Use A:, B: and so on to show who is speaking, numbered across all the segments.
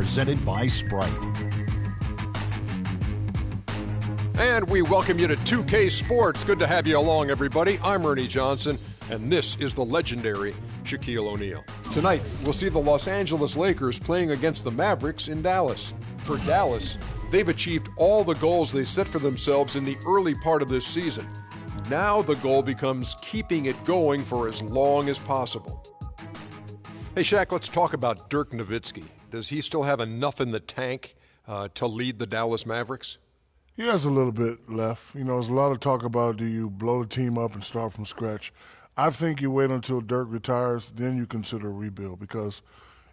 A: presented by Sprite.
B: And we welcome you to 2K Sports. Good to have you along, everybody. I'm Ernie Johnson, and this is the legendary Shaquille O'Neal. Tonight, we'll see the Los Angeles Lakers playing against the Mavericks in Dallas. For Dallas, they've achieved all the goals they set for themselves in the early part of this season. Now the goal becomes keeping it going for as long as possible. Hey, Shaq, let's talk about Dirk Nowitzki. Does he still have enough in the tank to lead the Dallas Mavericks?
C: He has a little bit left. You know, there's a lot of talk about, do you blow the team up and start from scratch? I think you wait until Dirk retires, then you consider a rebuild, because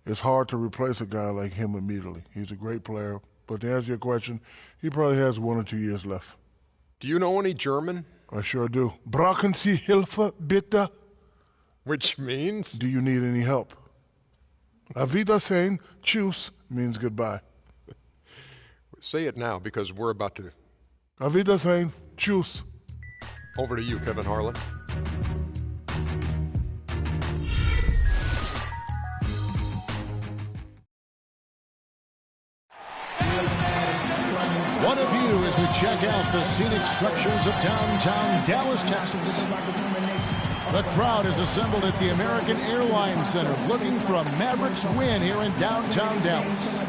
C: it's hard to replace a guy like him immediately. He's a great player, but to answer your question, he probably has 1 or 2 years left.
B: Do you know any German?
C: I sure do. Brauchen Sie Hilfe, bitte?
B: Which means?
C: Do you need any help? Auf Wiedersehen, tschüss, means goodbye.
B: Say it now, because we're about to.
C: Auf Wiedersehen, tschüss.
B: Over to you, Kevin Harlan.
A: What a view as we check out the scenic structures of downtown Dallas, Texas. The crowd is assembled at the American Airlines Center looking for a Mavericks win here in downtown Dallas.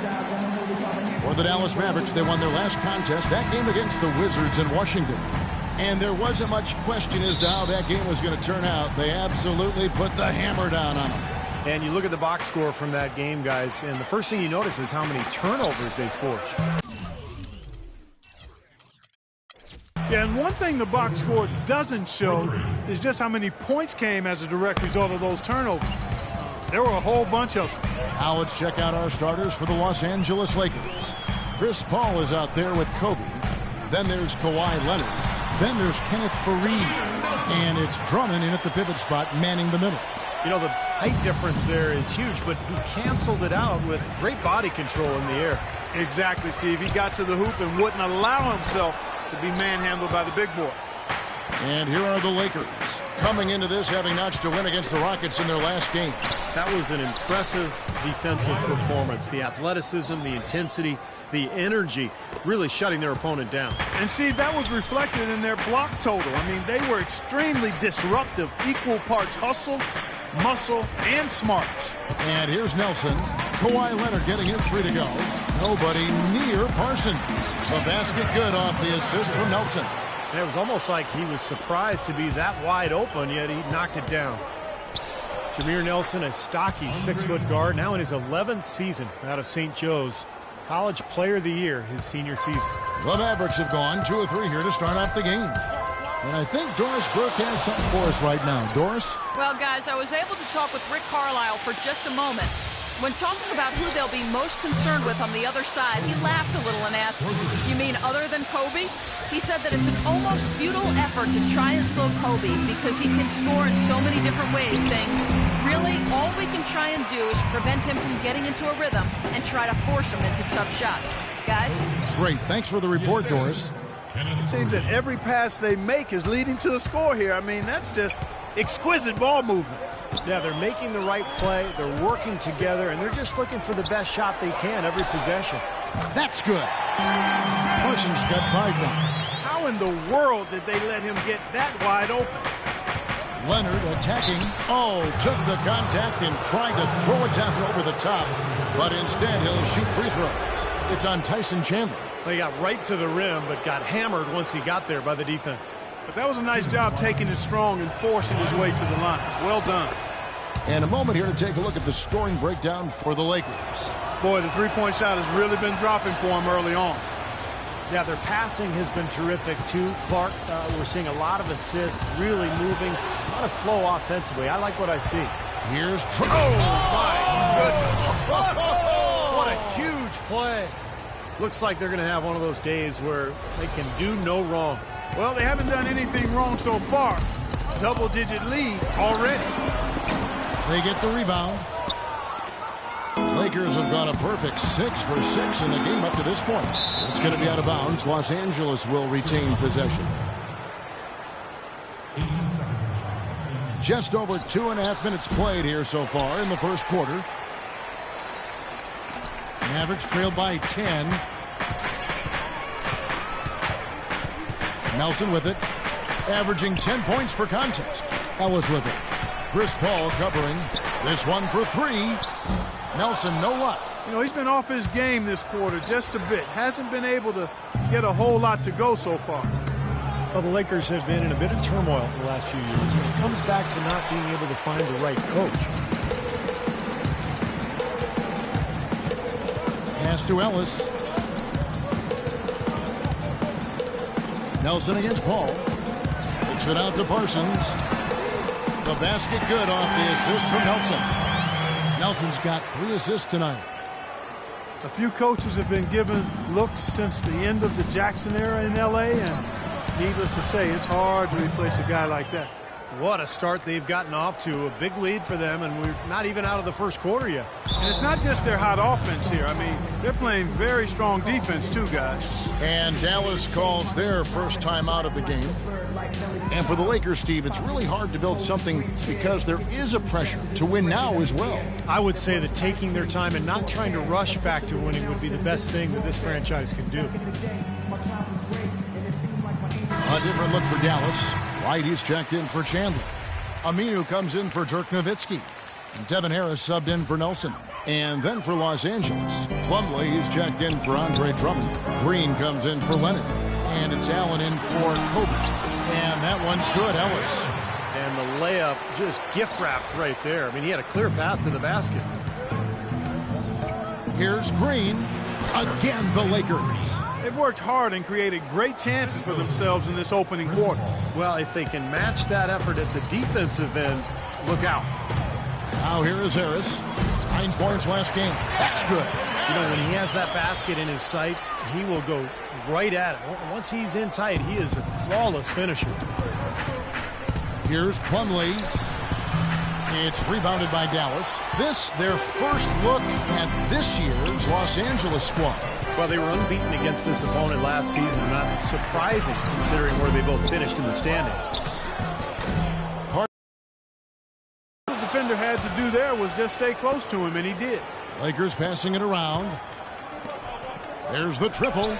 A: For the Dallas Mavericks, they won their last contest, that game against the Wizards in Washington. And there wasn't much question as to how that game was going to turn out. They absolutely put the hammer down on them.
D: And you look at the box score from that game, guys, and the first thing you notice is how many turnovers they forced.
E: Yeah, and one thing the box score doesn't show is just how many points came as a direct result of those turnovers. There were a whole bunch of them.
A: Now let's check out our starters for the Los Angeles Lakers. Chris Paul is out there with Kobe. Then there's Kawhi Leonard. Then there's Kenneth Faried. And it's Drummond in at the pivot spot, manning the middle.
D: You know, the height difference there is huge, but he canceled it out with great body control in the air.
E: Exactly, Steve. He got to the hoop and wouldn't allow himself to be manhandled by the big boy.
A: And here are the Lakers, coming into this having notched a win against the Rockets in their last game.
D: That was an impressive defensive performance. The athleticism, the intensity, the energy, really shutting their opponent down.
E: And, Steve, that was reflected in their block total. I mean, they were extremely disruptive, equal parts hustle, muscle, and smarts.
A: And here's Nelson. Kawhi Leonard getting his 3 to go. Nobody near Parsons. The basket good off the assist from Nelson.
D: And it was almost like he was surprised to be that wide open, yet he knocked it down. Jameer Nelson, a stocky 6-foot guard, now in his 11th season out of St. Joe's. College Player of the Year his senior season.
A: The Mavericks have gone 2 or 3 here to start off the game. And I think Doris Burke has something for us right now. Doris?
F: Well, guys, I was able to talk with Rick Carlisle for just a moment. When talking about who they'll be most concerned with on the other side, he laughed a little and asked, "You mean other than Kobe?" He said that it's an almost futile effort to try and slow Kobe because he can score in so many different ways, saying, really, all we can try and do is prevent him from getting into a rhythm and try to force him into tough shots. Guys?
A: Great. Thanks for the report, Doris.
E: It seems that every pass they make is leading to a score here. I mean, that's just exquisite ball movement.
D: Yeah, they're making the right play, they're working together, and they're just looking for the best shot they can every possession.
A: That's good. Parsons got 5 now.
E: How in the world did they let him get that wide open?
A: Leonard attacking. Oh, took the contact and tried to throw it down over the top, but instead he'll shoot free throws. It's on Tyson Chandler.
D: He got right to the rim, but got hammered once he got there by the defense.
E: But that was a nice job taking it strong and forcing his way to the line. Well done.
A: And a moment here to take a look at the scoring breakdown for the Lakers.
E: Boy, the three-point shot has really been dropping for him early on.
D: Yeah, their passing has been terrific, too. Clark, we're seeing a lot of assists, really moving, a lot of flow offensively. I like what I see.
A: Here's
D: My goodness. What a huge play. Looks like they're going to have one of those days where they can do no wrong.
E: Well, they haven't done anything wrong so far. Double-digit lead already.
A: They get the rebound. Lakers have gone a perfect 6 for 6 in the game up to this point. It's going to be out of bounds. Los Angeles will retain possession. Just over 2.5 minutes played here so far in the first quarter. Mavericks trail by 10. Nelson with it, averaging 10 points per contest. Ellis with it. Chris Paul covering. This one for three. Nelson, no luck.
E: You know, he's been off his game this quarter just a bit. Hasn't been able to get a whole lot to go so far.
D: Well, the Lakers have been in a bit of turmoil in the last few years, and it comes back to not being able to find the right coach.
A: Pass to Ellis. Nelson against Paul. Kicks it out to Parsons. The basket good off the assist from Nelson. Nelson's got 3 assists tonight.
E: A few coaches have been given looks since the end of the Jackson era in L.A., and needless to say, it's hard to replace a guy like that.
D: What a start they've gotten off to. A big lead for them, and we're not even out of the first quarter yet.
E: And it's not just their hot offense here. I mean, they're playing very strong defense too, guys.
A: And Dallas calls their first time out of the game. And for the Lakers, Steve, it's really hard to build something because there is a pressure to win now as well.
D: I would say that taking their time and not trying to rush back to winning would be the best thing that this franchise can do.
A: A different look for Dallas. White, he's checked in for Chandler. Aminu comes in for Dirk Nowitzki. And Devin Harris subbed in for Nelson. And then for Los Angeles, Plumlee, he's checked in for Andre Drummond. Green comes in for Lennon. And it's Allen in for Kobe. And that one's good, Ellis.
D: And the layup just gift-wrapped right there. I mean, he had a clear path to the basket.
A: Here's Green. Again, the Lakers.
E: They've worked hard and created great chances for themselves in this opening quarter.
D: Well, if they can match that effort at the defensive end, look out.
A: Now here is Harris. 9 points last game. That's good.
D: You know, when he has that basket in his sights, he will go right at it. Once he's in tight, he is a flawless finisher.
A: Here's Plumlee. It's rebounded by Dallas. This, their first look at this year's Los Angeles squad.
D: Well, they were unbeaten against this opponent last season. Not surprising, considering where they both finished in the standings.
E: What the defender had to do there was just stay close to him, and he did.
A: Lakers passing it around. There's the triple.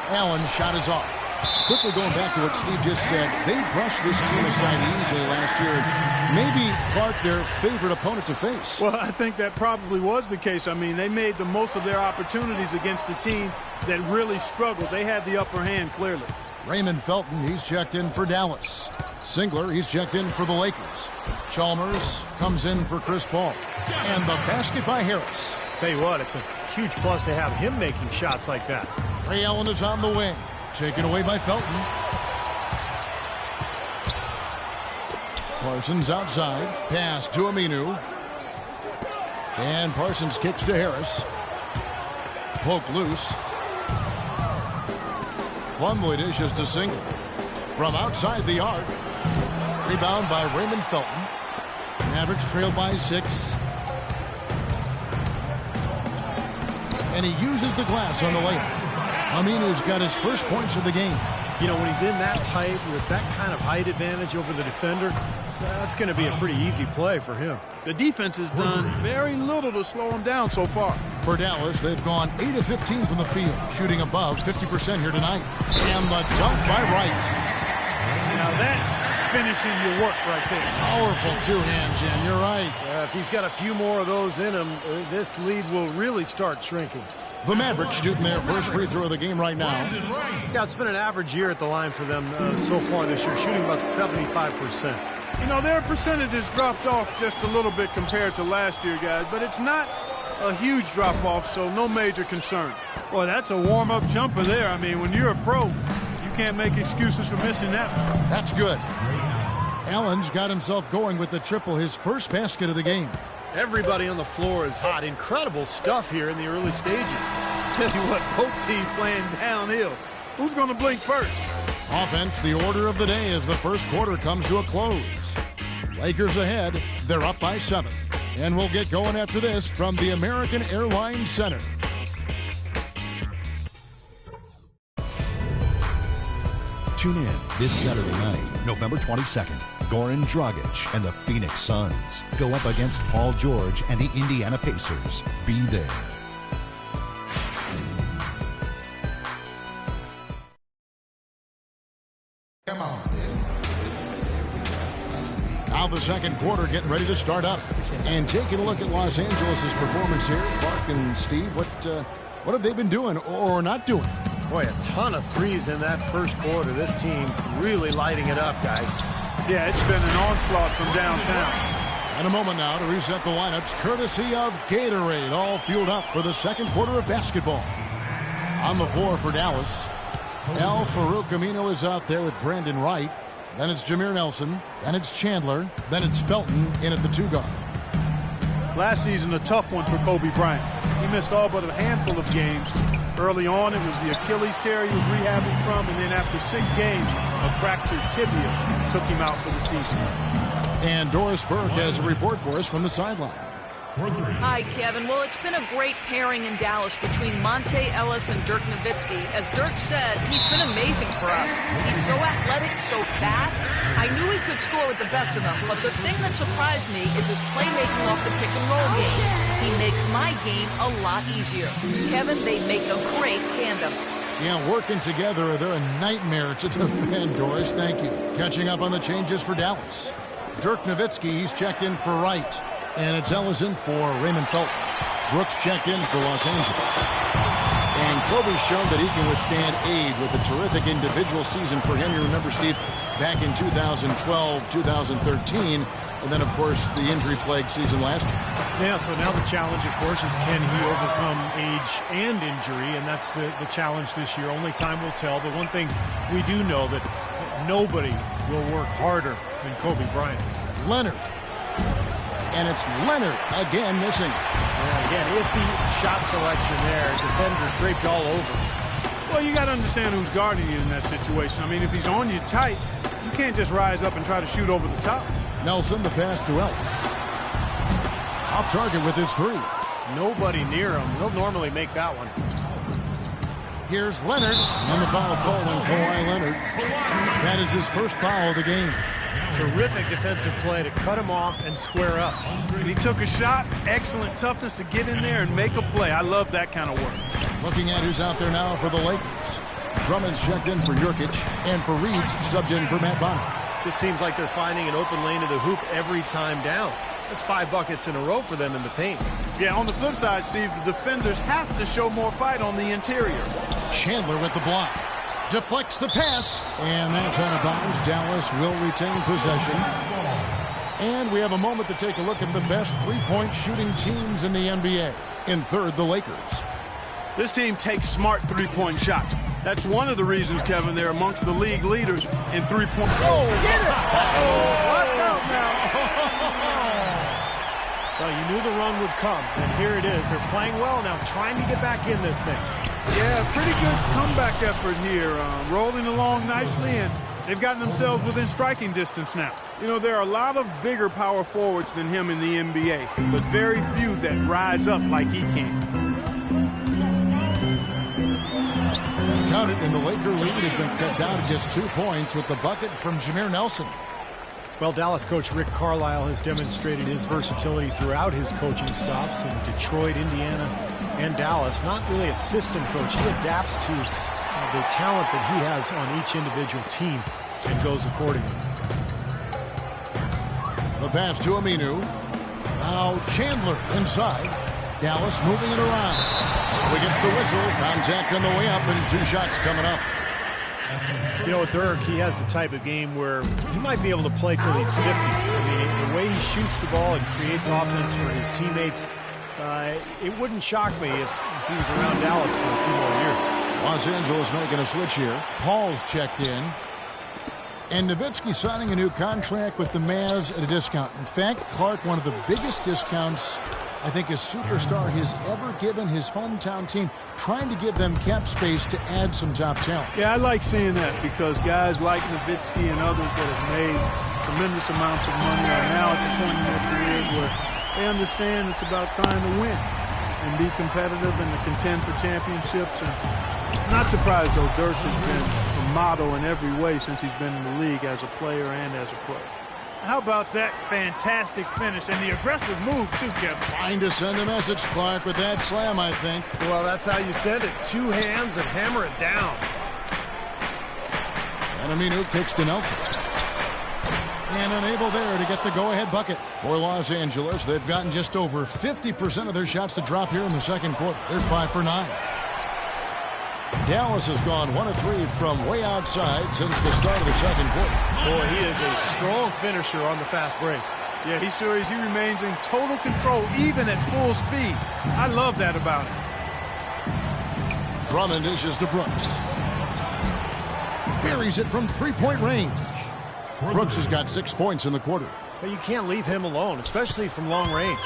A: Allen's shot is off. Quickly going back to what Steve just said, they brushed this team aside easily last year. Maybe Clark, their favorite opponent to face.
E: Well, I think that probably was the case. I mean, they made the most of their opportunities against a team that really struggled. They had the upper hand clearly.
A: Raymond Felton, he's checked in for Dallas. Singler, he's checked in for the Lakers. Chalmers comes in for Chris Paul. And the basket by Harris.
D: Tell you what, it's a huge plus to have him making shots like that.
A: Ray Allen is on the wing. Taken away by Felton. Parsons outside. Pass to Aminu. And Parsons kicks to Harris. Poke loose. Plumlee dishes to Singler. From outside the arc. Rebound by Raymond Felton. Mavericks trail by 6. And he uses the glass on the layup. Aminu's got his first points of the game.
D: You know, when he's in that tight with that kind of height advantage over the defender, that's going to be a pretty easy play for him.
E: The defense has done very little to slow him down so far.
A: For Dallas, they've gone 8 of 15 from the field, shooting above 50% here tonight. And the dunk by Wright.
E: Now that's finishing your work right there.
A: Powerful two-hand, Jen. You're right.
D: If he's got a few more of those in him, this lead will really start shrinking.
A: The Mavericks shooting their first free throw of the game right now.
D: Yeah, it's been an average year at the line for them so far this year, shooting about 75%.
E: You know, their percentages dropped off just a little bit compared to last year, guys, but it's not a huge drop-off, so no major concern. Boy, that's a warm-up jumper there. I mean, when you're a pro, you can't make excuses for missing that one.
A: That's good. Allen's got himself going with the triple, his first basket of the game.
D: Everybody on the floor is hot. Incredible stuff here in the early stages.
E: Tell you what, both teams playing downhill. Who's going to blink first?
A: Offense, the order of the day as the first quarter comes to a close. Lakers ahead. They're up by 7. And we'll get going after this from the American Airlines Center.
G: Tune in this Saturday night, November 22nd. Goran Dragic and the Phoenix Suns go up against Paul George and the Indiana Pacers. Be there.
A: Now the second quarter getting ready to start up. And taking a look at Los Angeles' performance here, Clark and Steve, what have they been doing or not doing?
D: Boy, a ton of threes in that first quarter. This team really lighting it up, guys.
E: Yeah, it's been an onslaught from downtown.
A: And a moment now to reset the lineups, courtesy of Gatorade, all fueled up for the second quarter of basketball. On the floor for Dallas, El Farouk Amino is out there with Brandon Wright. Then it's Jameer Nelson. Then it's Chandler. Then it's Felton in at the 2 guard.
E: Last season, a tough one for Kobe Bryant. He missed all but a handful of games. Early on, it was the Achilles tear he was rehabbing from, and then after 6 games, a fractured tibia took him out for the season.
A: And Doris Burke has a report for us from the sideline.
F: Hi, Kevin. Well, it's been a great pairing in Dallas between Monte Ellis and Dirk Nowitzki. As Dirk said, he's been amazing for us. He's so athletic, so fast. I knew he could score with the best of them, but the thing that surprised me is his playmaking off the pick-and-roll game. He makes my game a lot easier. Kevin, they make a great tandem.
A: Yeah, working together, they're a nightmare to defend, Doris. Thank you. Catching up on the changes for Dallas. Dirk Nowitzki, he's checked in for Wright. And it's Ellison for Raymond Felton. Brooks checked in for Los Angeles. And Kobe's shown that he can withstand age with a terrific individual season for him. You remember, Steve, back in 2012, 2013, and then, of course, the injury-plagued season last year.
D: Yeah, so now the challenge, of course, is can he overcome age and injury, and that's the challenge this year. Only time will tell, but one thing we do know that nobody will work harder than Kobe Bryant.
A: Leonard. And it's Leonard again missing.
D: Yeah, again, iffy shot selection there. Defender draped all over.
E: Well, you got to understand who's guarding you in that situation. I mean, if he's on you tight, you can't just rise up and try to shoot over the top.
A: Nelson, the pass to Ellis. Off target with his 3.
D: Nobody near him. He'll normally make that one.
A: Here's Leonard. And the foul call on Kawhi Leonard. That is his first foul of the game.
D: Terrific defensive play to cut him off and square up.
E: He took a shot, excellent toughness to get in there and make a play. I love that kind of work.
A: Looking at who's out there now for the Lakers. Drummond's checked in for Nurkic, and Fareed's subbed in for Matt Bonner.
D: Just seems like they're finding an open lane to the hoop every time down. That's 5 buckets in a row for them in the paint.
E: Yeah, on the flip side, Steve, the defenders have to show more fight on the interior.
A: Chandler with the block. Deflects the pass, and that's out of bounds. Dallas will retain possession. And we have a moment to take a look at the best three-point shooting teams in the NBA. In third, the Lakers.
E: This team takes smart three-point shots. That's one of the reasons, Kevin, they're amongst the league leaders in three-point.
D: Oh, get it! Watch out now. Well, you knew the run would come, and here it is. They're playing well now, trying to get back in this thing.
E: Yeah, pretty good comeback effort here. Rolling along nicely, and they've gotten themselves within striking distance now. You know, there are a lot of bigger power forwards than him in the NBA, but very few that rise up like he can.
A: Count it, and the Laker lead has been cut down to just 2 points with the bucket from Jameer Nelson.
D: Well, Dallas coach Rick Carlisle has demonstrated his versatility throughout his coaching stops in Detroit, Indiana, and Dallas. Not really a system coach. He adapts to the talent that he has on each individual team and goes accordingly.
A: The pass to Aminu. Now Chandler inside. Dallas moving it around. So he gets the whistle. Contact on the way up, and 2 shots coming up.
D: You know, with Dirk, he has the type of game where he might be able to play till he's 50. I mean, the way he shoots the ball and creates offense for his teammates, it wouldn't shock me if he was around Dallas for a few more years.
A: Los Angeles making a switch here. Paul's checked in. And Nowitzki signing a new contract with the Mavs at a discount. In fact, Clark, one of the biggest discounts I think his superstar has ever given his hometown team, trying to give them cap space to add some top talent.
E: Yeah, I like seeing that because guys like Nowitzki and others that have made tremendous amounts of money are now at the point in their careers where they understand it's about trying to win and be competitive and to contend for championships. And I'm not surprised, though, Dirk has been a model in every way since he's been in the league as a player and as a pro. How about that fantastic finish and the aggressive move, too, Kevin?
A: Trying to send a message, Clark, with that slam, I think.
D: Well, that's how you send it. 2 hands and hammer it down.
A: And Aminu kicks to Nelson. And unable there to get the go-ahead bucket for Los Angeles. They've gotten just over 50% of their shots to drop here in the second quarter. They're 5 for 9. Dallas has gone 1 of 3 from way outside since the start of the second quarter.
D: Boy, he is a strong finisher on the fast break.
E: Yeah, he sure is. He remains in total control, even at full speed. I love that about him.
A: Drummond dishes to Brooks. Buries it from three-point range. Brooks has got 6 points in the quarter.
D: But you can't leave him alone, especially from long range.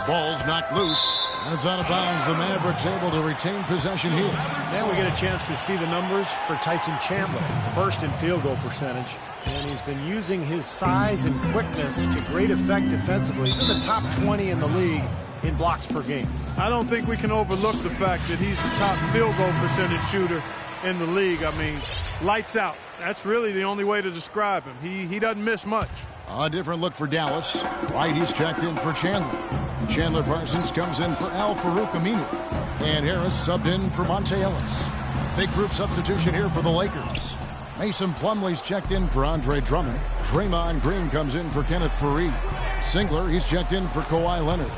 A: Ball's knocked loose, and it's out of bounds. The Mavericks able to retain possession here.
D: Now we get a chance to see the numbers for Tyson Chandler. First in field goal percentage. And he's been using his size and quickness to great effect defensively. He's in the top 20 in the league in blocks per game.
E: I don't think we can overlook the fact that he's the top field goal percentage shooter in the league. I mean, lights out. That's really the only way to describe him. He doesn't miss much.
A: A different look for Dallas. White, he's checked in for Chandler. Chandler Parsons comes in for Al-Farouq Aminu. And Harris subbed in for Monte Ellis. Big group substitution here for the Lakers. Mason Plumlee's checked in for Andre Drummond. Draymond Green comes in for Kenneth Faried. Singler, he's checked in for Kawhi Leonard.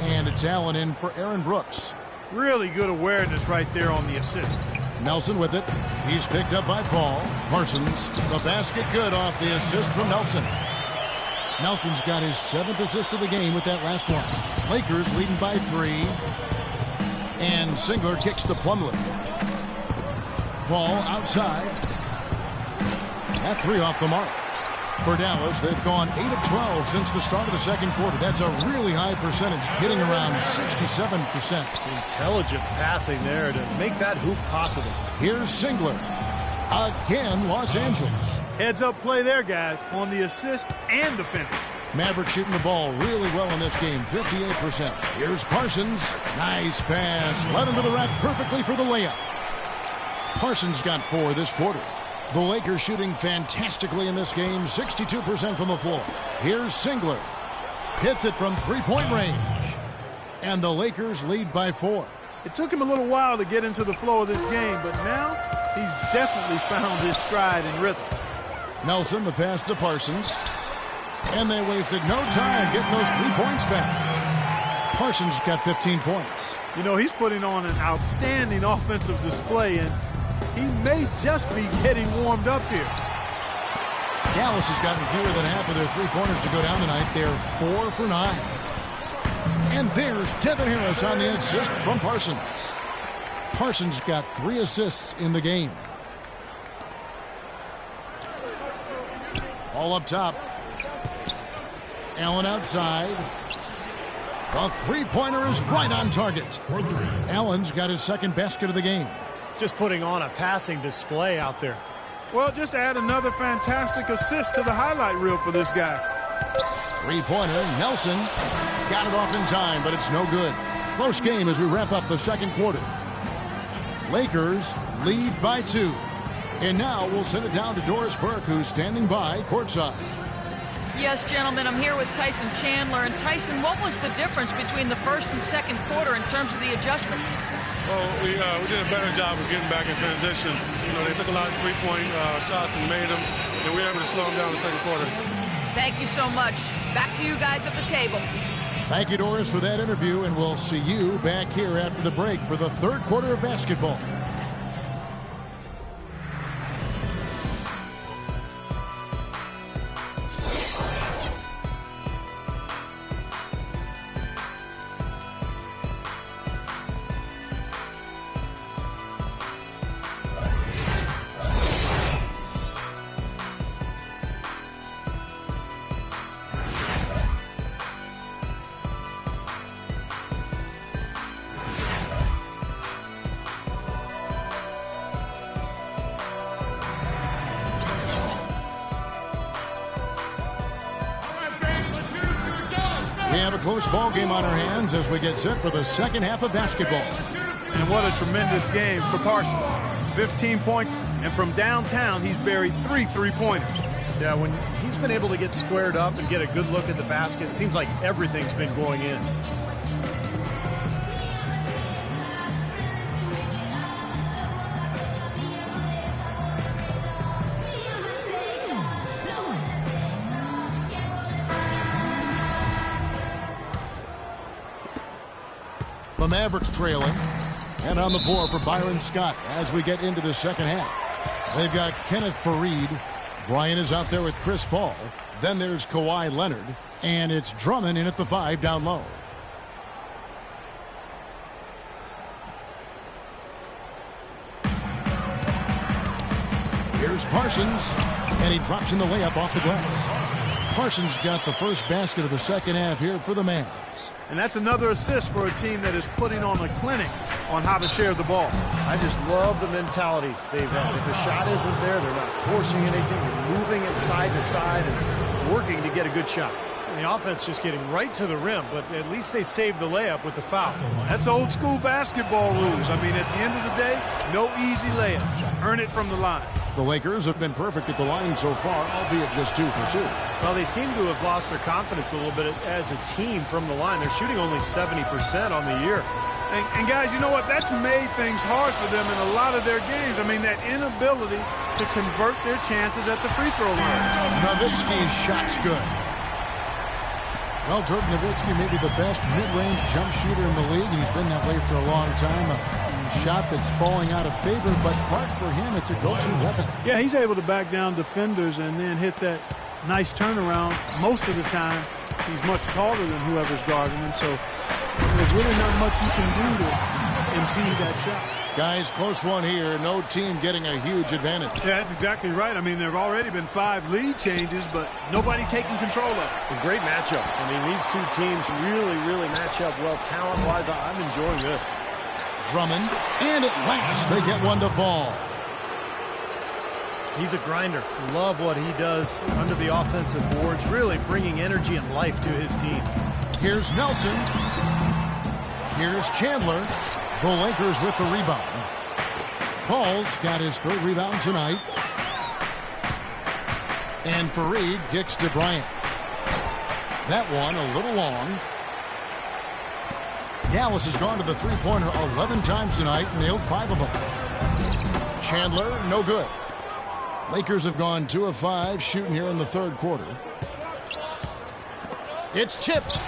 A: And it's Allen in for Aaron Brooks.
E: Really good awareness right there on the assist.
A: Nelson with it. He's picked up by Paul. Parsons, the basket good off the assist from Nelson. Nelson's got his 7th assist of the game with that last one. Lakers leading by 3. And Singler kicks to Plumlee. Paul outside. That 3 off the mark. For Dallas, they've gone 8 of 12 since the start of the second quarter. That's a really high percentage, hitting around 67%.
D: Intelligent passing there to make that hoop possible.
A: Here's Singler. Again, Los Angeles.
E: Heads-up play there, guys, on the assist and the finish.
A: Maverick shooting the ball really well in this game, 58%. Here's Parsons. Nice pass. Led him to the rack perfectly for the layup. Parsons got 4 this quarter. The Lakers shooting fantastically in this game, 62% from the floor. Here's Singler. Hits it from three-point range. And the Lakers lead by 4.
E: It took him a little while to get into the flow of this game, but now he's definitely found his stride and rhythm.
A: Nelson, the pass to Parsons. And they wasted no time getting those 3 points back. Parsons got 15 points.
E: You know, he's putting on an outstanding offensive display, and he may just be getting warmed up here.
A: Dallas has gotten fewer than half of their 3-pointers to go down tonight. They're 4 for 9. And there's Devin Harris on the assist from Parsons. Parsons got 3 assists in the game. All up top. Allen outside. The 3-pointer is right on target. Allen's got his 2nd basket of the game.
D: Just putting on a passing display out there.
E: Well, just add another fantastic assist to the highlight reel for this guy.
A: 3-pointer, Nelson got it off in time, but it's no good. Close game as we wrap up the second quarter. Lakers lead by 2. And now we'll send it down to Doris Burke, who's standing by courtside.
F: Yes, gentlemen, I'm here with Tyson Chandler. And Tyson, what was the difference between the first and second quarter in terms of the adjustments?
H: Well, we did a better job of getting back in transition. You know, they took a lot of three-point shots and made them, and we were able to slow them down in the second quarter.
F: Thank you so much. Back to you guys at the table.
A: Thank you, Doris, for that interview, and we'll see you back here after the break for the third quarter of basketball. We have a close ball game on our hands as we get set for the second half of basketball.
E: And what a tremendous game for Parsons. 15 points, and from downtown, he's buried 3 3-pointers.
D: Yeah, when he's been able to get squared up and get a good look at the basket, it seems like everything's been going in.
A: The Mavericks trailing. And on the floor for Byron Scott as we get into the second half. They've got Kenneth Faried. Bryant is out there with Chris Paul. Then there's Kawhi Leonard. And it's Drummond in at the 5 down low. Here's Parsons. And he drops in the layup off the glass. Parsons got the first basket of the second half here for the Mavs.
E: And that's another assist for a team that is putting on a clinic on how to share the ball.
D: I just love the mentality they've had. If the shot isn't there, they're not forcing anything. They're moving it side to side and working to get a good shot. And the offense just getting right to the rim, but at least they saved the layup with the foul.
E: That's old school basketball rules. I mean, at the end of the day, no easy layups. Earn it from the line.
A: The Lakers have been perfect at the line so far, albeit just 2 for 2.
D: Well, they seem to have lost their confidence a little bit as a team from the line. They're shooting only 70% on the year.
E: And guys, you know what? That's made things hard for them in a lot of their games. I mean, that inability to convert their chances at the free throw line.
A: Nowitzki's shot's good. Well, Dirk Nowitzki may be the best mid-range jump shooter in the league, and he's been that way for a long time. A shot that's falling out of favor, but Clark, for him, it's a go-to weapon.
E: Yeah, he's able to back down defenders and then hit that nice turnaround. Most of the time, he's much taller than whoever's guarding him, so there's really not much you can do to impede that shot.
A: Guys, close one here. No team getting a huge advantage.
E: Yeah, that's exactly right. I mean, there have already been 5 lead changes, but nobody taking control of it.
D: A great matchup. I mean, these two teams really match up well talent-wise. I'm enjoying this.
A: Drummond, and at last they get one to fall.
D: He's a grinder. Love what he does under the offensive boards, really bringing energy and life to his team.
A: Here's Nelson. Here's Chandler. The Lakers with the rebound. Paul's got his 3rd rebound tonight. And Faried kicks to Bryant. That one a little long. Dallas has gone to the three-pointer 11 times tonight, nailed 5 of them. Chandler, no good. Lakers have gone 2 of 5 shooting here in the 3rd quarter. It's tipped.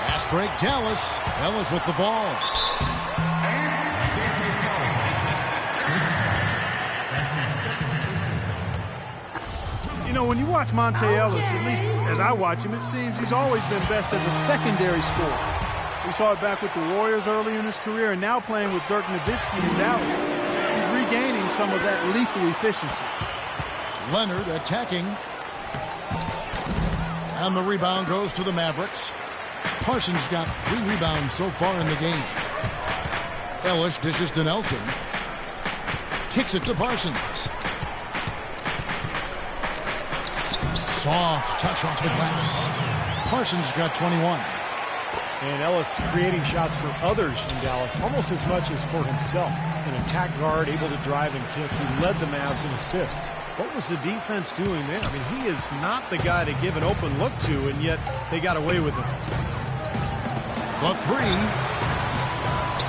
A: Fast break, Dallas. Ellis with the ball.
E: You know, when you watch Monte Ellis, at least as I watch him, it seems he's always been best as a secondary scorer. We saw it back with the Warriors early in his career, and now playing with Dirk Nowitzki in Dallas. He's regaining some of that lethal efficiency.
A: Leonard attacking. And the rebound goes to the Mavericks. Parsons got 3 rebounds so far in the game. Ellis dishes to Nelson. Kicks it to Parsons. Soft touch off the glass. Parsons got 21.
D: And Ellis creating shots for others in Dallas almost as much as for himself. An attack guard able to drive and kick. He led the Mavs in assists. What was the defense doing there? I mean, he is not the guy to give an open look to, and yet they got away with him.
A: The 3.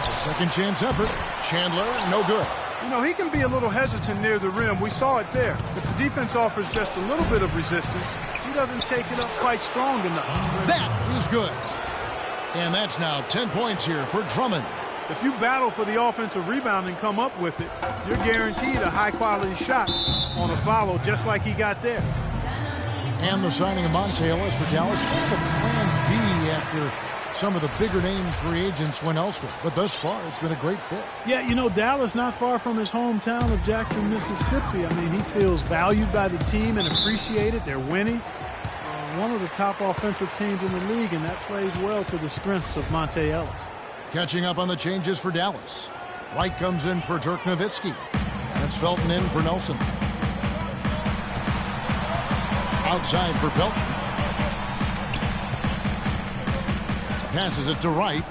A: The second chance effort. Chandler, no good.
E: You know, he can be a little hesitant near the rim. We saw it there. If the defense offers just a little bit of resistance, he doesn't take it up quite strong enough.
A: That is good. And that's now 10 points here for Drummond.
E: If you battle for the offensive rebound and come up with it, you're guaranteed a high-quality shot on a follow just like he got there.
A: And the signing of Monte Ellis for Dallas. Kind of a plan B after some of the bigger name free agents went elsewhere. But thus far, it's been a great fit.
E: Yeah, you know, Dallas not far from his hometown of Jackson, Mississippi. I mean, he feels valued by the team and appreciated. They're winning. One of the top offensive teams in the league, and that plays well to the strengths of Monte Ellis.
A: Catching up on the changes for Dallas. White comes in for Dirk Nowitzki. That's Felton in for Nelson. Outside for Felton. Passes it to Wright.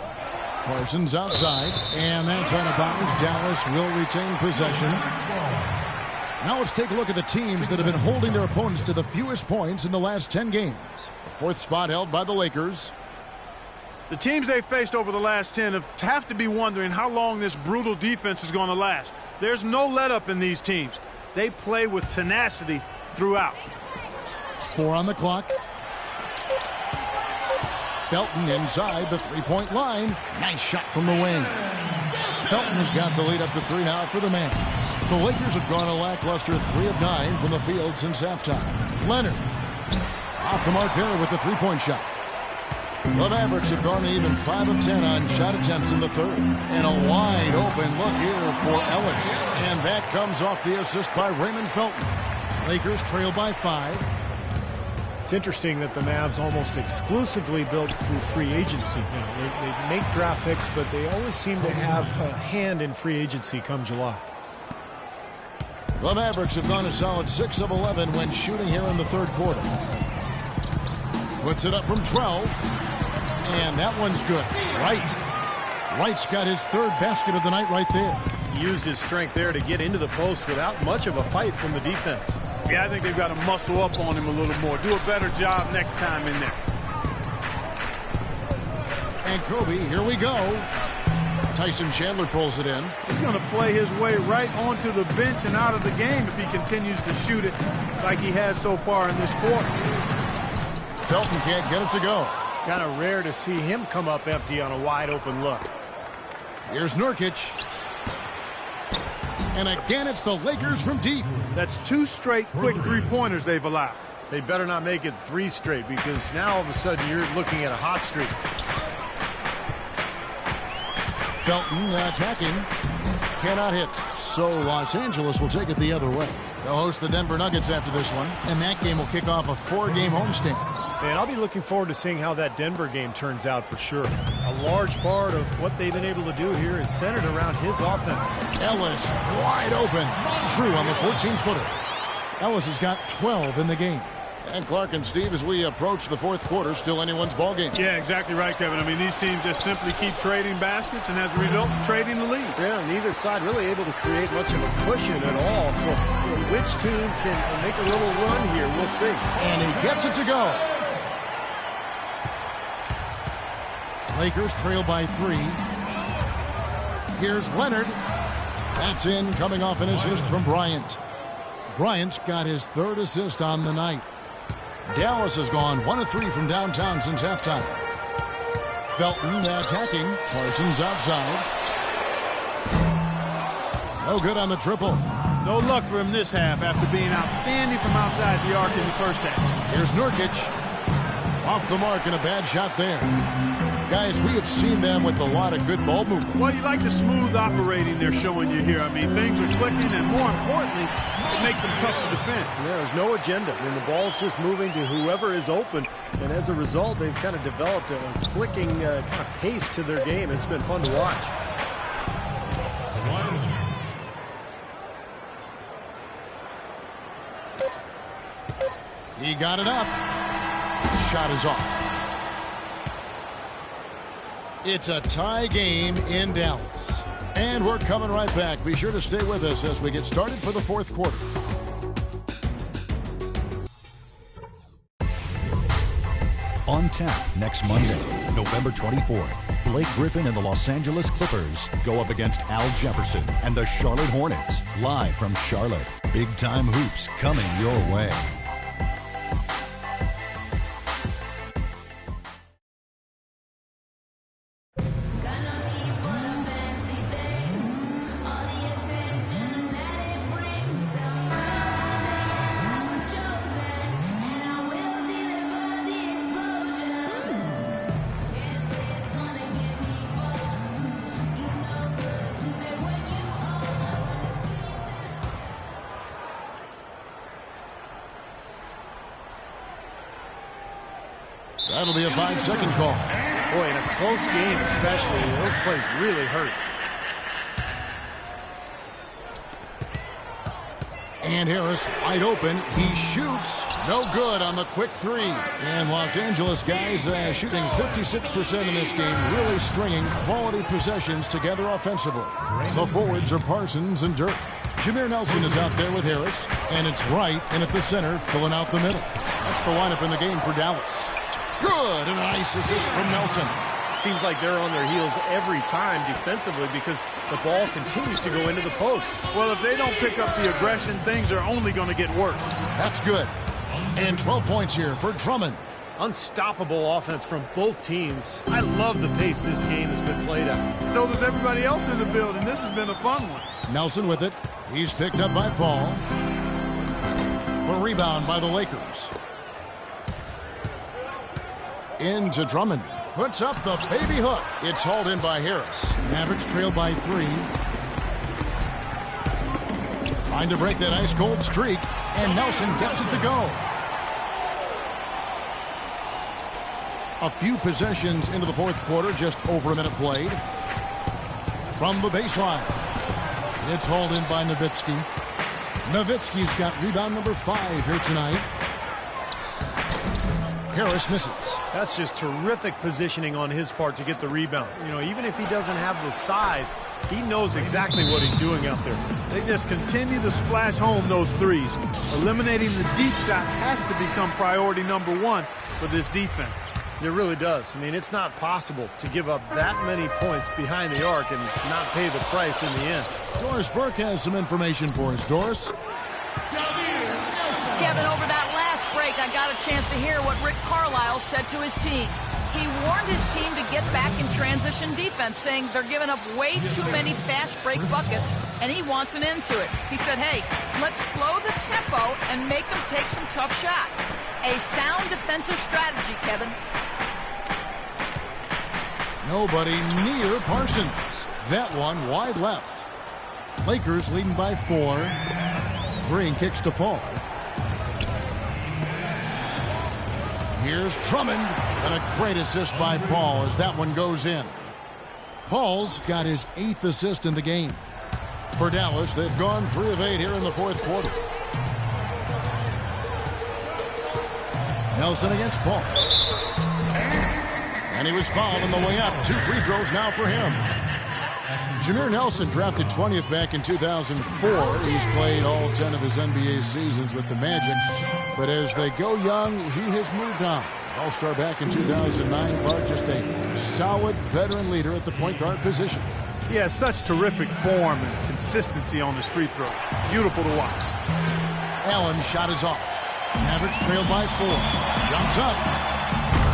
A: Parsons outside, and that's out of bounds. Dallas will retain possession. Now let's take a look at the teams that have been holding their opponents to the fewest points in the last 10 games. The 4th spot held by the Lakers.
E: The teams they've faced over the last 10 have to be wondering how long this brutal defense is going to last. There's no let-up in these teams. They play with tenacity throughout.
A: 4 on the clock. Felton inside the three-point line. Nice shot from the wing. Felton has got the lead up to 3 now for the Mavs. The Lakers have gone a lackluster 3 of 9 from the field since halftime. Leonard off the mark there with the three-point shot. The Mavericks have gone even 5 of 10 on shot attempts in the third. And a wide open look here for Ellis. And that comes off the assist by Raymond Felton. Lakers trail by 5.
D: It's interesting that the Mavs almost exclusively built through free agency. They make draft picks, but they always seem to have a hand in free agency come July.
A: The Mavericks have gone a solid 6 of 11 when shooting here in the third quarter. Puts it up from 12. And that one's good. Wright's got his third basket of the night right there.
D: He used his strength there to get into the post without much of a fight from the defense.
E: Yeah, I think they've got to muscle up on him a little more. Do a better job next time in there.
A: And Kobe, here we go. Tyson Chandler pulls it in.
E: He's going to play his way right onto the bench and out of the game if he continues to shoot it like he has so far in this quarter.
A: Felton can't get it to go.
D: Kind of rare to see him come up empty on a wide open look.
A: Here's Nurkic. And again, it's the Lakers from deep.
E: That's 2 straight quick three-pointers they've allowed.
D: They better not make it 3 straight, because now all of a sudden you're looking at a hot streak.
A: Felton attacking. Cannot hit. So Los Angeles will take it the other way. They'll host the Denver Nuggets after this one, and that game will kick off a 4-game homestand.
D: And I'll be looking forward to seeing how that Denver game turns out for sure. A large part of what they've been able to do here is centered around his offense.
A: Ellis wide open. True on the 14-footer. Ellis has got 12 in the game. And Clark and Steve, as we approach the fourth quarter, still anyone's ball game.
E: Yeah, exactly right, Kevin. I mean, these teams just simply keep trading baskets, and as a result, trading the lead.
D: Yeah, neither side really able to create much of a cushion at all. So which team can make a little run here, we'll see.
A: And he gets it to go. Lakers trail by 3. Here's Leonard. That's in, coming off an assist from Bryant. Bryant's got his 3rd assist on the night. Dallas has gone 1 of 3 from downtown since halftime. Felton attacking. Parsons outside. No good on the triple.
E: No luck for him this half after being outstanding from outside the arc in the first half.
A: Here's Nurkic. Off the mark and a bad shot there. Guys, we have seen them with a lot of good ball movement.
E: Well, you like the smooth operating they're showing you here. I mean, things are clicking, and more importantly, it makes them tough to defend.
D: Yeah, there's no agenda. I mean, the ball's just moving to whoever is open, and as a result, they've kind of developed a clicking kind of pace to their game. It's been fun to watch.
A: He got it up. Shot is off. It's a tie game in Dallas. And we're coming right back. Be sure to stay with us as we get started for the fourth quarter.
G: On tap next Monday, November 24th. Blake Griffin and the Los Angeles Clippers go up against Al Jefferson and the Charlotte Hornets. Live from Charlotte. Big time hoops coming your way.
A: That'll be a 5-second call.
D: Boy, in a close game especially, those plays really hurt.
A: And Harris wide open. He shoots. No good on the quick 3. And Los Angeles guys shooting 56% in this game, really stringing quality possessions together offensively. The forwards are Parsons and Dirk. Jameer Nelson is out there with Harris. And it's Wright in at the center, filling out the middle. That's the lineup in the game for Dallas. Good, and a nice assist from Nelson.
D: Seems like they're on their heels every time defensively because the ball continues to go into the post.
E: Well, if they don't pick up the aggression, things are only going to get worse.
A: That's good. And 12 points here for Drummond.
D: Unstoppable offense from both teams. I love the pace this game has been played at.
E: So does everybody else in the building. This has been a fun one.
A: Nelson with it. He's picked up by Paul. The rebound by the Lakers. Into Drummond. Puts up the baby hook. It's hauled in by Harris. Mavericks trail by 3. Trying to break that ice-cold streak. And Nelson gets it to go. A few possessions into the fourth quarter. Just over a minute played. From the baseline. It's hauled in by Nowitzki. Nowitzki's got rebound number 5 here tonight. Harris misses.
D: That's just terrific positioning on his part to get the rebound. You know, even if he doesn't have the size, he knows exactly what he's doing out there.
E: They just continue to splash home those threes. Eliminating the deep shot has to become priority number 1 for this defense.
D: It really does. I mean, it's not possible to give up that many points behind the arc and not pay the price in the end.
A: Doris Burke has some information for us. Doris?
F: Kevin, over that last break, I got a chance to hear what Rick Carlisle said to his team. He warned his team to get back in transition defense, saying they're giving up way too many fast break buckets, and he wants an end to it. He said, hey, let's slow the tempo and make them take some tough shots. A sound defensive strategy, Kevin.
A: Nobody near Parsons. That one wide left. Lakers leading by 4. Green kicks to Paul. Here's Drummond, and a great assist by Paul as that one goes in. Paul's got his 8th assist in the game. For Dallas, they've gone 3 of 8 here in the fourth quarter. Nelson against Paul. And he was fouled on the way up. 2 free throws now for him. Jameer Nelson, drafted 20th back in 2004. He's played all 10 of his NBA seasons with the Magic. But as they go young, he has moved on. All-star back in 2009. Clark, just a solid veteran leader at the point guard position.
E: He has such terrific form and consistency on his free throw. Beautiful to watch.
A: Allen's shot is off. Mavericks trail by 4. Jumps up.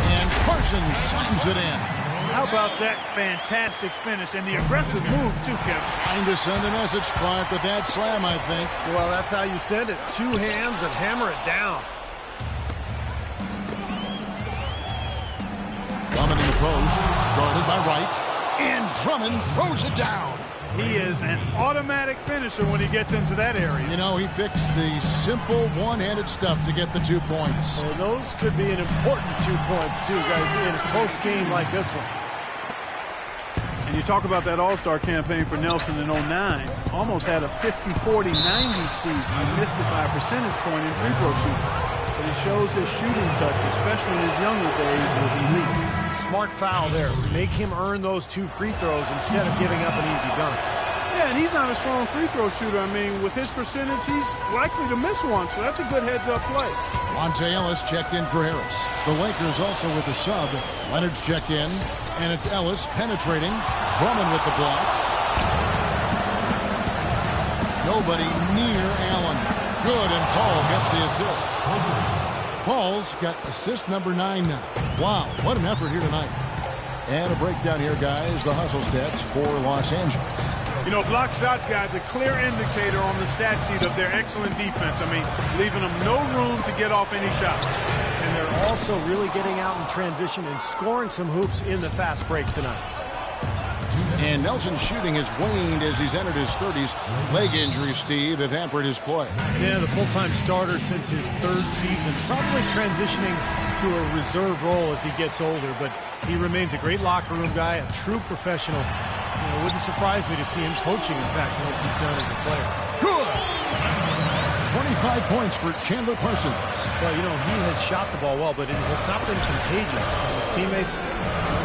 A: And Parsons slams it in.
E: How about that fantastic finish and the aggressive move, too, Kevin?
A: Trying to send a message, Clark, with that slam, I think.
D: Well, that's how you send it. 2 hands and hammer it down.
A: Drummond in the post, guarded by Wright. And Drummond throws it down.
E: He is an automatic finisher when he gets into that area.
A: You know, he fixed the simple one-handed stuff to get the 2 points.
D: Well, those could be an important 2 points, too, guys, in a close game like this one.
E: And you talk about that All-Star campaign for Nelson in 09. Almost had a 50-40-90 season. He missed it by a percentage point in free throw shooting. But it shows his shooting touch, especially in his younger days, was elite.
D: Smart foul there. Make him earn those 2 free throws instead of giving up an easy dunk.
E: Yeah, and he's not a strong free throw shooter. I mean, with his percentage, he's likely to miss one, so that's a good heads-up play.
A: Monte Ellis checked in for Harris. The Lakers also with the sub. Leonard's checked in, and it's Ellis penetrating. Drummond with the block. Nobody near Allen. Good, and Paul gets the assist. Paul's got assist number 9 now. Wow, what an effort here tonight. And a breakdown here, guys. The hustle stats for Los Angeles.
E: You know, block shots, guys, a clear indicator on the stat sheet of their excellent defense. I mean, leaving them no room to get off any shots.
D: And they're also really getting out in transition and scoring some hoops in the fast break tonight.
A: And Nelson's shooting has waned as he's entered his 30s. Leg injuries, Steve, have hampered his play.
D: Yeah, the full-time starter since his 3rd season. Probably transitioning to a reserve role as he gets older, but he remains a great locker room guy, a true professional. It wouldn't surprise me to see him coaching, in fact, once he's done as a player.
A: Good! 25 points for Chandler Parsons.
D: Well, you know, he has shot the ball well, but it has not been contagious. His teammates,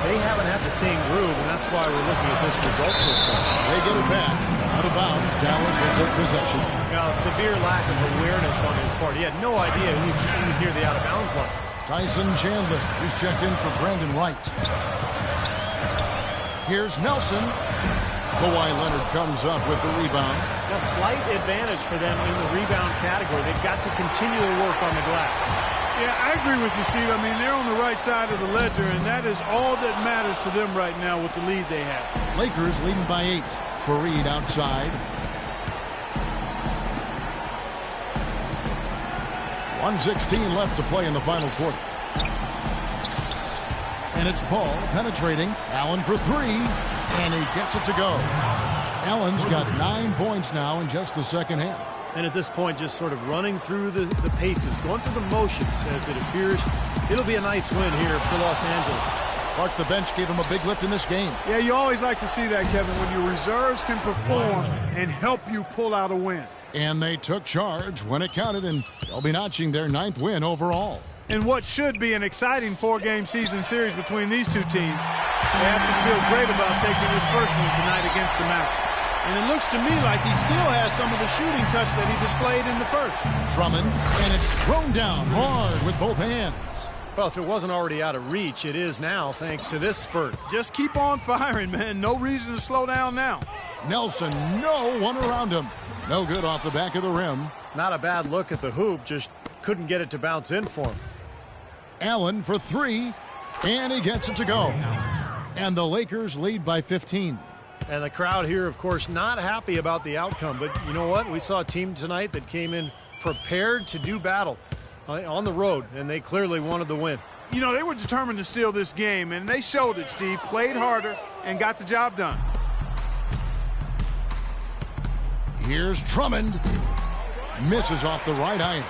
D: they haven't had the same groove, and that's why we're looking at this result so far.
A: They get it back. Out of bounds. Dallas will take possession.
D: Now, a severe lack of awareness on his part. He had no idea he was near the out-of-bounds line.
A: Tyson Chandler is checked in for Brandon Wright. Here's Nelson. Kawhi Leonard comes up with the rebound.
D: A slight advantage for them in the rebound category. They've got to continue to work on the glass.
E: Yeah, I agree with you, Steve. I mean, they're on the right side of the ledger, and that is all that matters to them right now with the lead they have.
A: Lakers leading by 8. Fareed outside. 1:16 left to play in the final quarter. And it's Paul penetrating. Allen for 3, and he gets it to go. Allen's got 9 points now in just the second half.
D: And at this point, just sort of running through the paces, going through the motions as it appears. It'll be a nice win here for Los Angeles.
A: Clark, the bench gave him a big lift in this game.
E: Yeah, you always like to see that, Kevin, when your reserves can perform and help you pull out a win.
A: And they took charge when it counted, and they'll be notching their 9th win overall.
E: In what should be an exciting 4-game season series between these two teams, they have to feel great about taking this first one tonight against the Mavericks. And it looks to me like he still has some of the shooting touch that he displayed in the first.
A: Drummond, and it's thrown down hard with both hands.
D: Well, if it wasn't already out of reach, it is now thanks to this spurt.
E: Just keep on firing, man. No reason to slow down now.
A: Nelson, no one around him. No good off the back of the rim.
D: Not a bad look at the hoop, just couldn't get it to bounce in for him.
A: Allen for 3, and he gets it to go. And the Lakers lead by 15.
D: And the crowd here, of course, not happy about the outcome. But you know what? We saw a team tonight that came in prepared to do battle on the road, and they clearly wanted the win.
E: You know, they were determined to steal this game, and they showed it, Steve. Played harder and got the job done.
A: Here's Drummond. Misses off the right iron.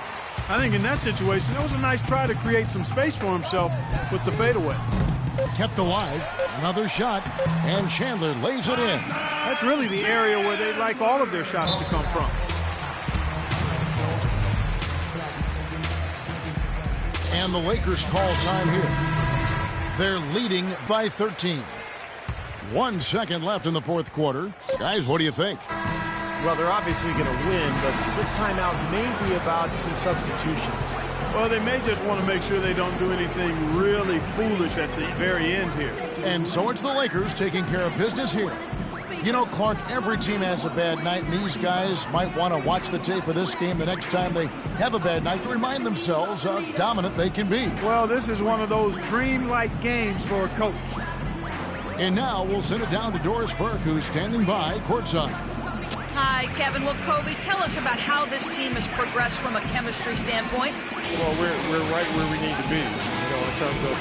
E: I think in that situation, it was a nice try to create some space for himself with the fadeaway.
A: Kept alive. Another shot, and Chandler lays it in.
E: That's really the area where they'd like all of their shots to come from.
A: And the Lakers call time here. They're leading by 13. 1 second left in the fourth quarter. Guys, what do you think?
D: Well, they're obviously going to win, but this timeout may be about some substitutions.
E: Well, they may just want to make sure they don't do anything really foolish at the very end here.
A: And so it's the Lakers taking care of business here. You know, Clark, every team has a bad night, and these guys might want to watch the tape of this game the next time they have a bad night to remind themselves how dominant they can be.
E: Well, this is one of those dream-like games for a coach.
A: And now we'll send it down to Doris Burke, who's standing by courtside.
F: Hi, Kevin. Well, Kobe, tell us about how this team has progressed from a chemistry standpoint.
I: Well, we're right where we need to be, in terms of,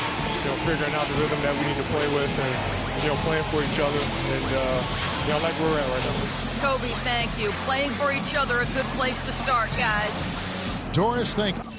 I: figuring out the rhythm that we need to play with and, playing for each other. And, I like where we're at right now.
F: Kobe, thank you. Playing for each other, a good place to start, guys.
A: Doris, thank you.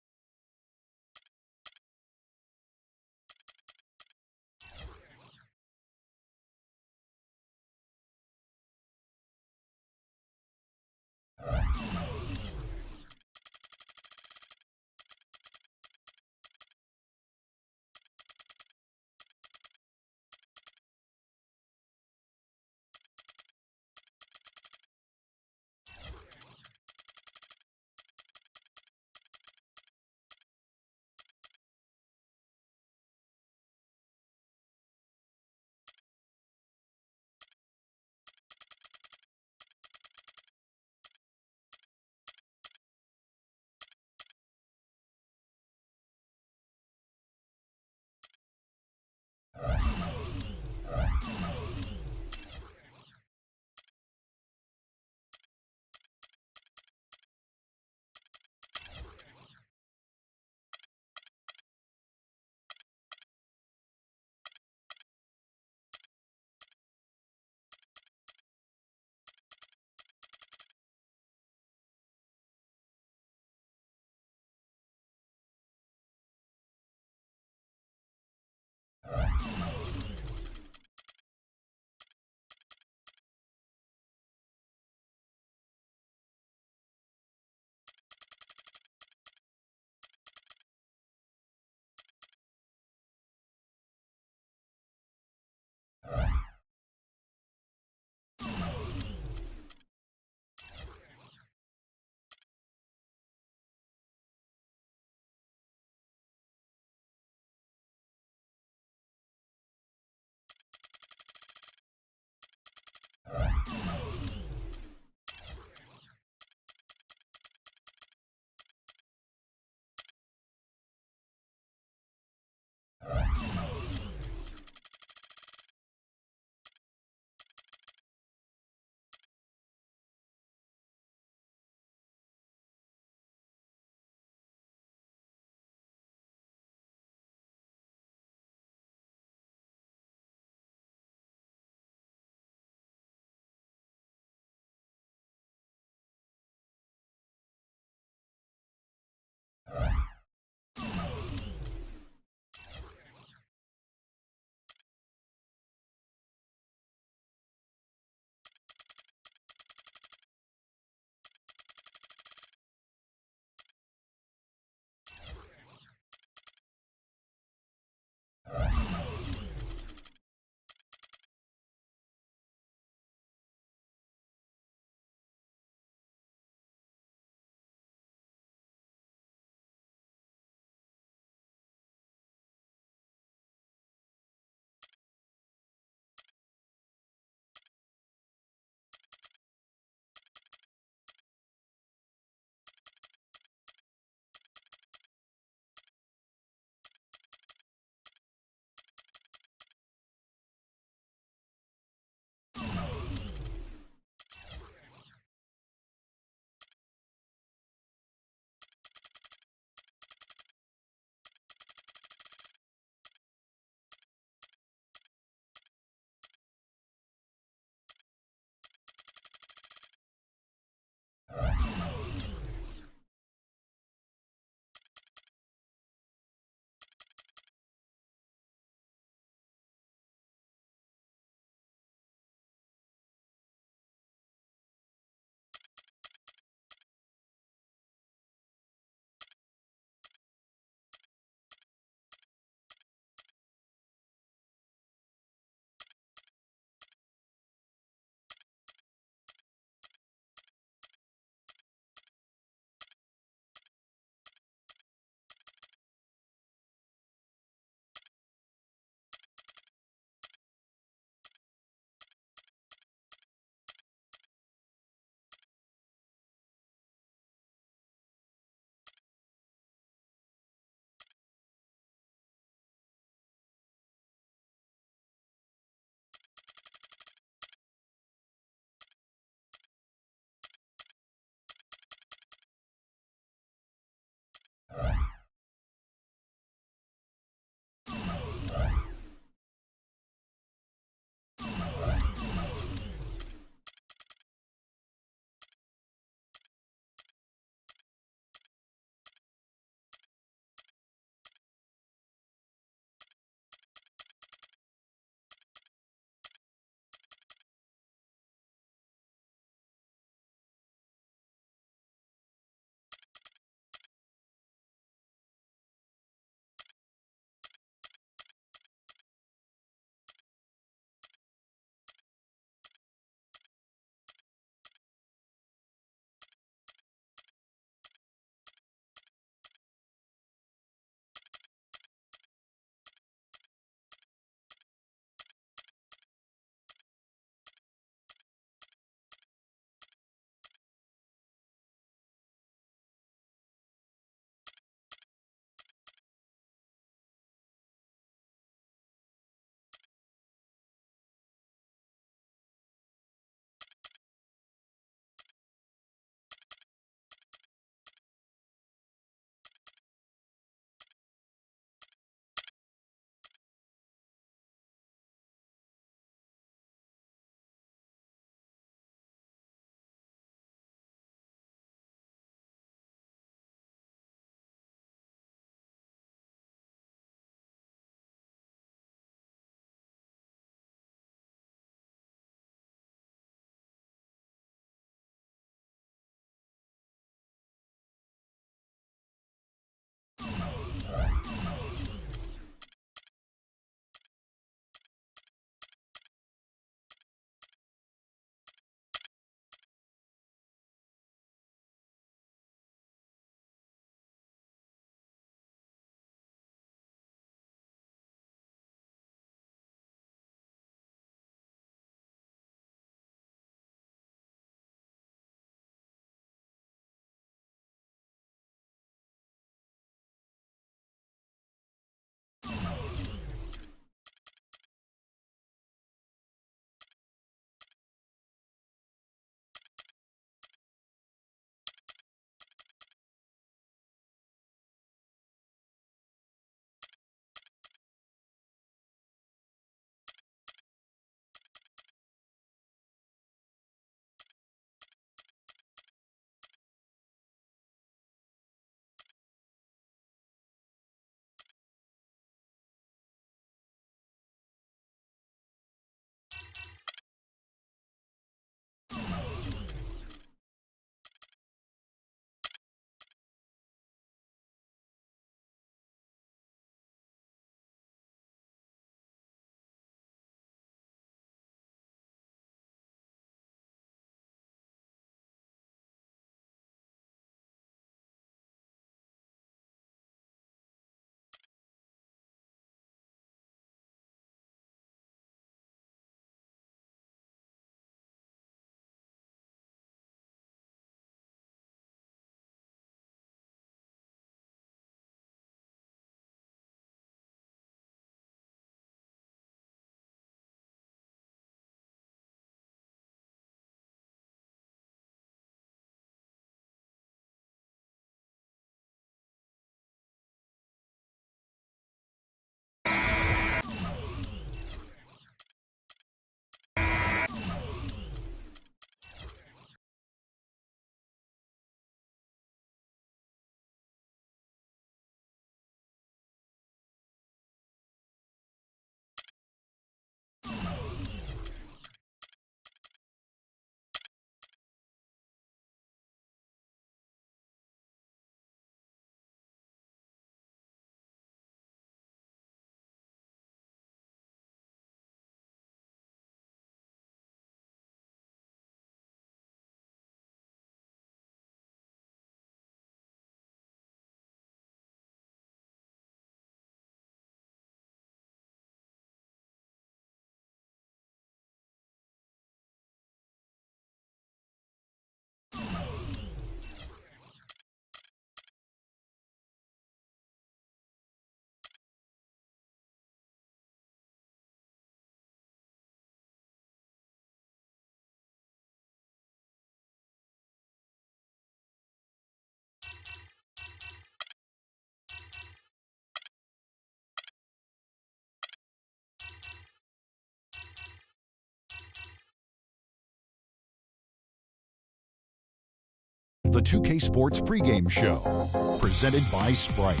G: the 2K Sports pregame show, presented by Sprite.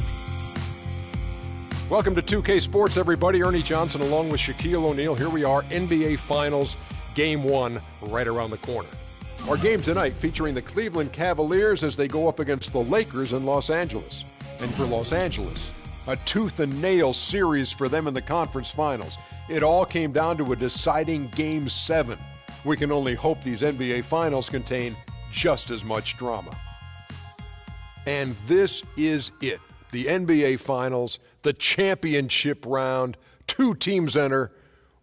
B: Welcome to 2K Sports, everybody. Ernie Johnson along with Shaquille O'Neal. Here we are, NBA Finals, Game 1, right around the corner. Our game tonight featuring the Cleveland Cavaliers as they go up against the Lakers in Los Angeles. And for Los Angeles, a tooth-and-nail series for them in the conference finals. It all came down to a deciding Game 7. We can only hope these NBA Finals contain just as much drama. And this is it. The NBA Finals, the championship round. 2 teams enter,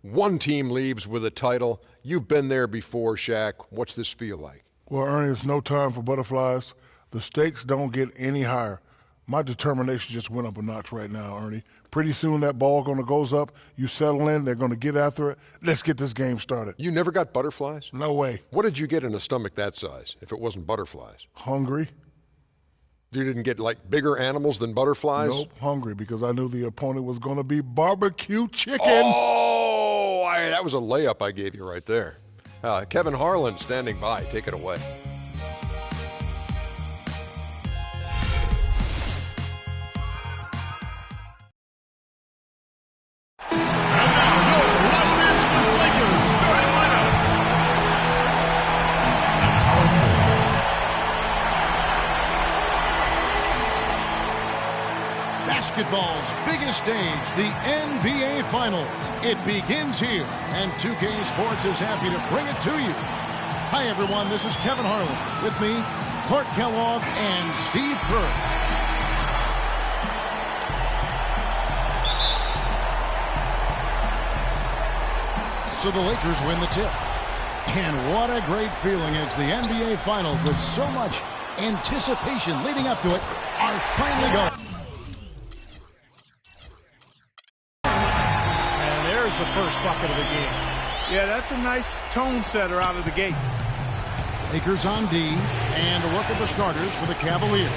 B: 1 team leaves with a title. You've been there before, Shaq. What's this feel like?
C: Well, Ernie, it's no time for butterflies. The stakes don't get any higher. My determination just went up a notch right now, Ernie. Pretty soon that ball goes up. You settle in. They're going to get after it. Let's get this game started.
B: You never got butterflies?
C: No way.
B: What did you get in a stomach that size if it wasn't butterflies?
C: Hungry.
B: You didn't get, like, bigger animals than butterflies?
C: Nope, hungry, because I knew the opponent was going to be barbecue chicken.
B: Oh, that was a layup I gave you right there. Kevin Harlan standing by. Take it away.
A: Basketball's biggest stage, the NBA Finals. It begins here, and 2K Sports is happy to bring it to you. Hi, everyone. This is Kevin Harlan. With me, Clark Kellogg and Steve Kerr. So the Lakers win the tip. And what a great feeling as the NBA Finals, with so much anticipation leading up to it, are finally going.
D: The first bucket of the game.
E: Yeah, that's a nice tone setter out of the gate.
A: Lakers on D, and a look at the starters for the Cavaliers.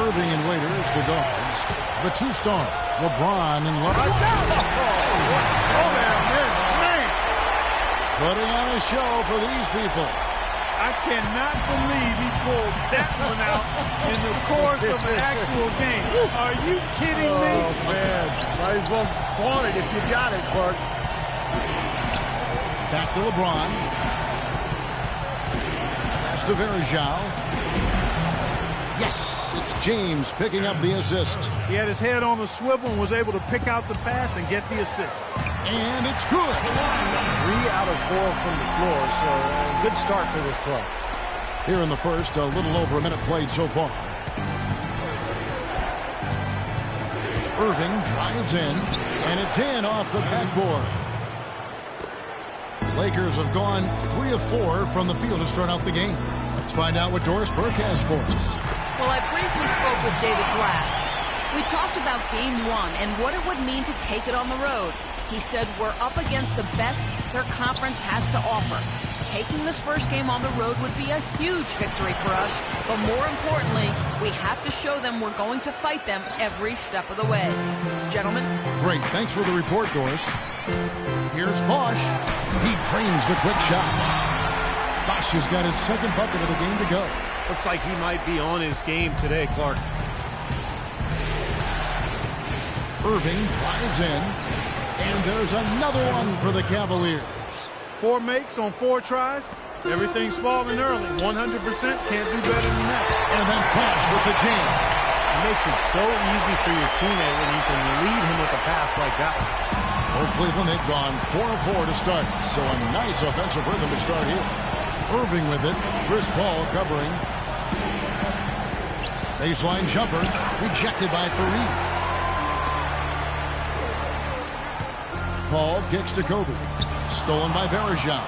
A: Irving and Waiters, the guards. The 2 stars, LeBron and LeBron. Putting on a show for these people.
E: I cannot believe he pulled that one out in the course of an actual game. Are you kidding me?
D: Oh, man. Might as well flaunt it if you got it, Clark.
A: Back to LeBron. Pass to Verjao. Yes, it's James picking up the assist.
E: He had his head on a swivel and was able to pick out the pass and get the assist.
A: And it's good.
D: 3 out of 4 from the floor, so a good start for this club.
A: Here in the first, a little over a minute played so far. Irving drives in, and it's in off the backboard. Lakers have gone 3 of 4 from the field to start out the game. Let's find out what Doris Burke has for us.
F: Well, I briefly spoke with David Blatt. We talked about Game 1 and what it would mean to take it on the road. He said we're up against the best their conference has to offer. Taking this first game on the road would be a huge victory for us, but more importantly, we have to show them we're going to fight them every step of the way. Gentlemen?
A: Great. Thanks for the report, Doris. Here's Bosch. He drains the quick shot. Bosch has got his second bucket of the game to go.
D: Looks like he might be on his game today, Clark.
A: Irving drives in, and there's another one for the Cavaliers.
E: 4 makes on 4 tries. Everything's falling early. 100% can't do better than that.
A: And then Bosch with the jam.
D: It makes it so easy for your teammate when you can lead him with a pass like that one.
A: For Cleveland, they've gone 4 of 4 to start, so a nice offensive rhythm to start here. Irving with it. Chris Paul covering. Baseline jumper rejected by Fareed. Paul kicks to Kobe. Stolen by Verjao.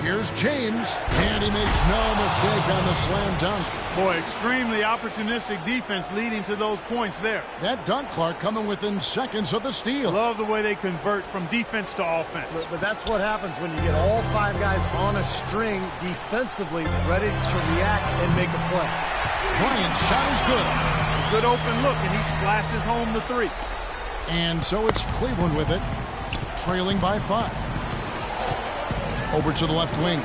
A: Here's James, and he makes no mistake on the slam dunk.
E: Boy, extremely opportunistic defense leading to those points there.
A: That dunk, Clark, coming within seconds of the steal.
E: Love the way they convert from defense to offense.
D: But that's what happens when you get all 5 guys on a string defensively ready to react and make a play.
A: Bryant's shot is good.
E: A good open look, and he splashes home the 3.
A: And so it's Cleveland with it, trailing by 5. Over to the left wing.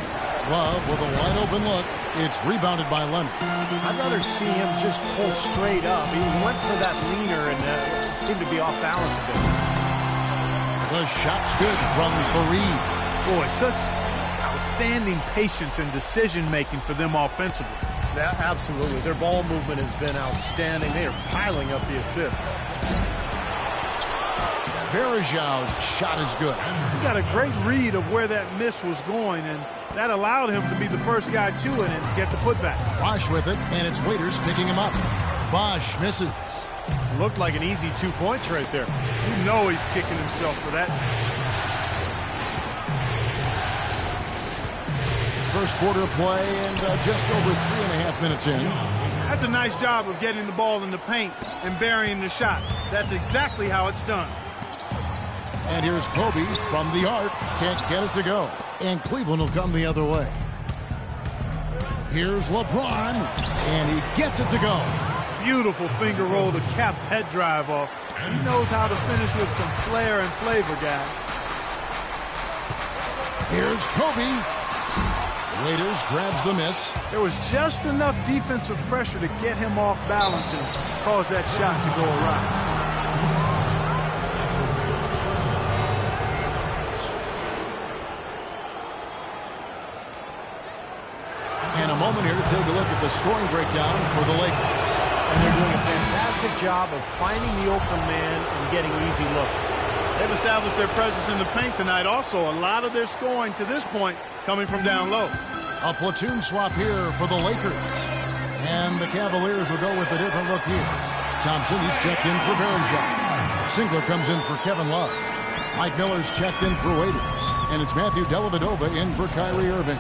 A: Love with a wide open look. It's rebounded by Leonard.
D: I'd rather see him just pull straight up. He went for that leaner and it seemed to be off balance a bit.
A: The shot's good from Fareed.
E: Boy, such outstanding patience and decision-making for them offensively.
D: Yeah, absolutely. Their ball movement has been outstanding. They are piling up the assists.
A: Verajau's shot is good.
E: He got a great read of where that miss was going, and that allowed him to be the first guy to it and get the putback.
A: Bosch with it, and it's Waiters picking him up. Bosch misses.
D: Looked like an easy 2 points right there.
E: You know he's kicking himself for that.
A: First quarter play and just over 3.5 minutes in.
E: That's a nice job of getting the ball in the paint and burying the shot. That's exactly how it's done.
A: And here's Kobe from the arc. Can't get it to go. And Cleveland will come the other way. Here's LeBron. And he gets it to go.
E: Beautiful finger roll to cap that drive off. He knows how to finish with some flair and flavor, guys.
A: Here's Kobe. Waiters grabs the miss.
E: There was just enough defensive pressure to get him off balance and cause that shot to go awry.
A: And a moment here to take a look at the scoring breakdown for the Lakers.
D: And they're doing a fantastic job of finding the open man and getting easy looks.
E: They've established their presence in the paint tonight. Also, a lot of their scoring to this point coming from down low.
A: A platoon swap here for the Lakers. And the Cavaliers will go with a different look here. Thompson, he's checked in for Verajau. Singler comes in for Kevin Love. Mike Miller's checked in for Waiters. And it's Matthew Dellavedova in for Kyrie Irving.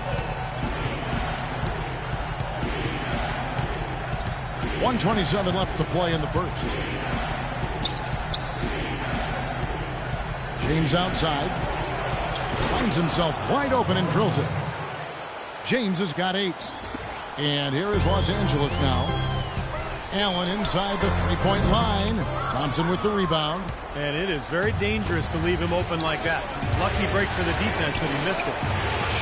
A: 1:27 left to play in the first. James outside. Finds himself wide open and drills it. James has got 8. And here is Los Angeles now. Allen inside the three-point line. Thompson with the rebound.
D: And it is very dangerous to leave him open like that. Lucky break for the defense that he missed it.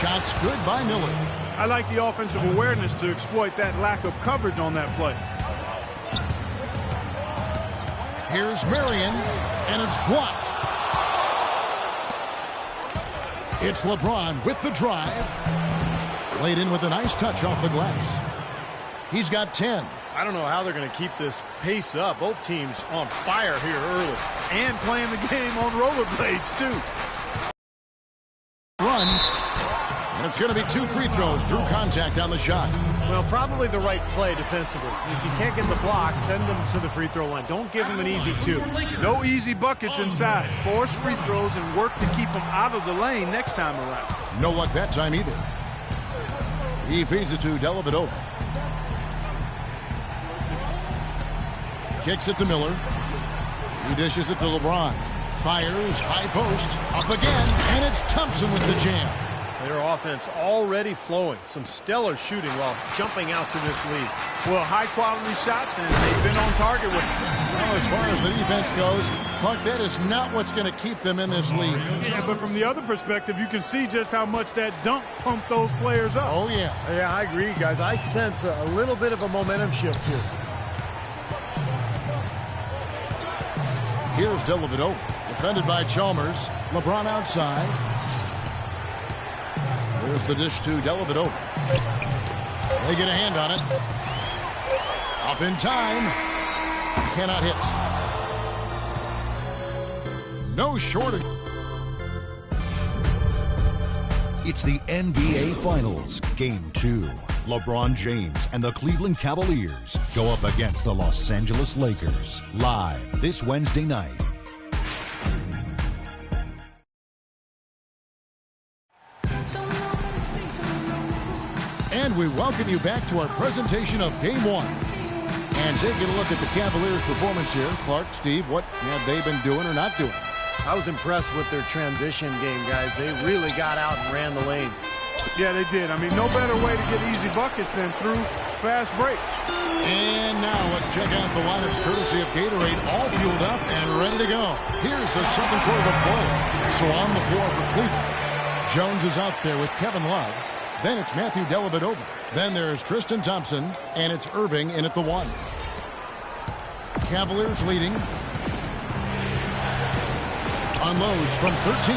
A: Shots good by Miller.
E: I like the offensive awareness to exploit that lack of coverage on that play.
A: Here's Marion, and it's blocked. It's LeBron with the drive. Laid in with a nice touch off the glass. He's got 10.
D: I don't know how they're going to keep this pace up. Both teams on fire here early.
E: And playing the game on rollerblades, too.
A: Run. And it's going to be 2 free throws. Drew contact on the shot.
D: Well, probably the right play defensively. If you can't get the block, send them to the free throw line. Don't give them an easy 2.
E: No easy buckets inside. Force free throws and work to keep them out of the lane next time around.
A: No luck that time either. He feeds it to Dellavedova. Kicks it to Miller. He dishes it to LeBron. Fires, high post, up again, and it's Thompson with the jam.
D: Their offense already flowing. Some stellar shooting while jumping out to this lead.
E: Well, high-quality shots, and they've been on target with it.
A: Well, as far as the defense goes, Clark, that is not what's going to keep them in this league.
E: Yeah, but from the other perspective, you can see just how much that dunk pumped those players up.
A: Oh, yeah.
D: Yeah, I agree, guys. I sense a little bit of a momentum shift here.
A: Here's Dellavedova, defended by Chalmers. LeBron outside. There's the dish to Dellavedova. They get a hand on it. Up in time. Cannot hit. No shortage.
G: It's the NBA Finals, Game 2. LeBron James and the Cleveland Cavaliers go up against the Los Angeles Lakers. Live this Wednesday night.
A: And we welcome you back to our presentation of Game 1. And taking a look at the Cavaliers' performance here. Clark, Steve, what have they been doing or not doing?
D: I was impressed with their transition game, guys. They really got out and ran the lanes.
E: Yeah, they did. I mean, no better way to get easy buckets than through fast breaks.
A: And now let's check out the lineups courtesy of Gatorade, all fueled up and ready to go. Here's the second quarter of play. So on the floor for Cleveland, Jones is out there with Kevin Love. Then it's Matthew Dellavedova. Then there's Tristan Thompson, and it's Irving in at the 1. Cavaliers leading. Unloads from 13.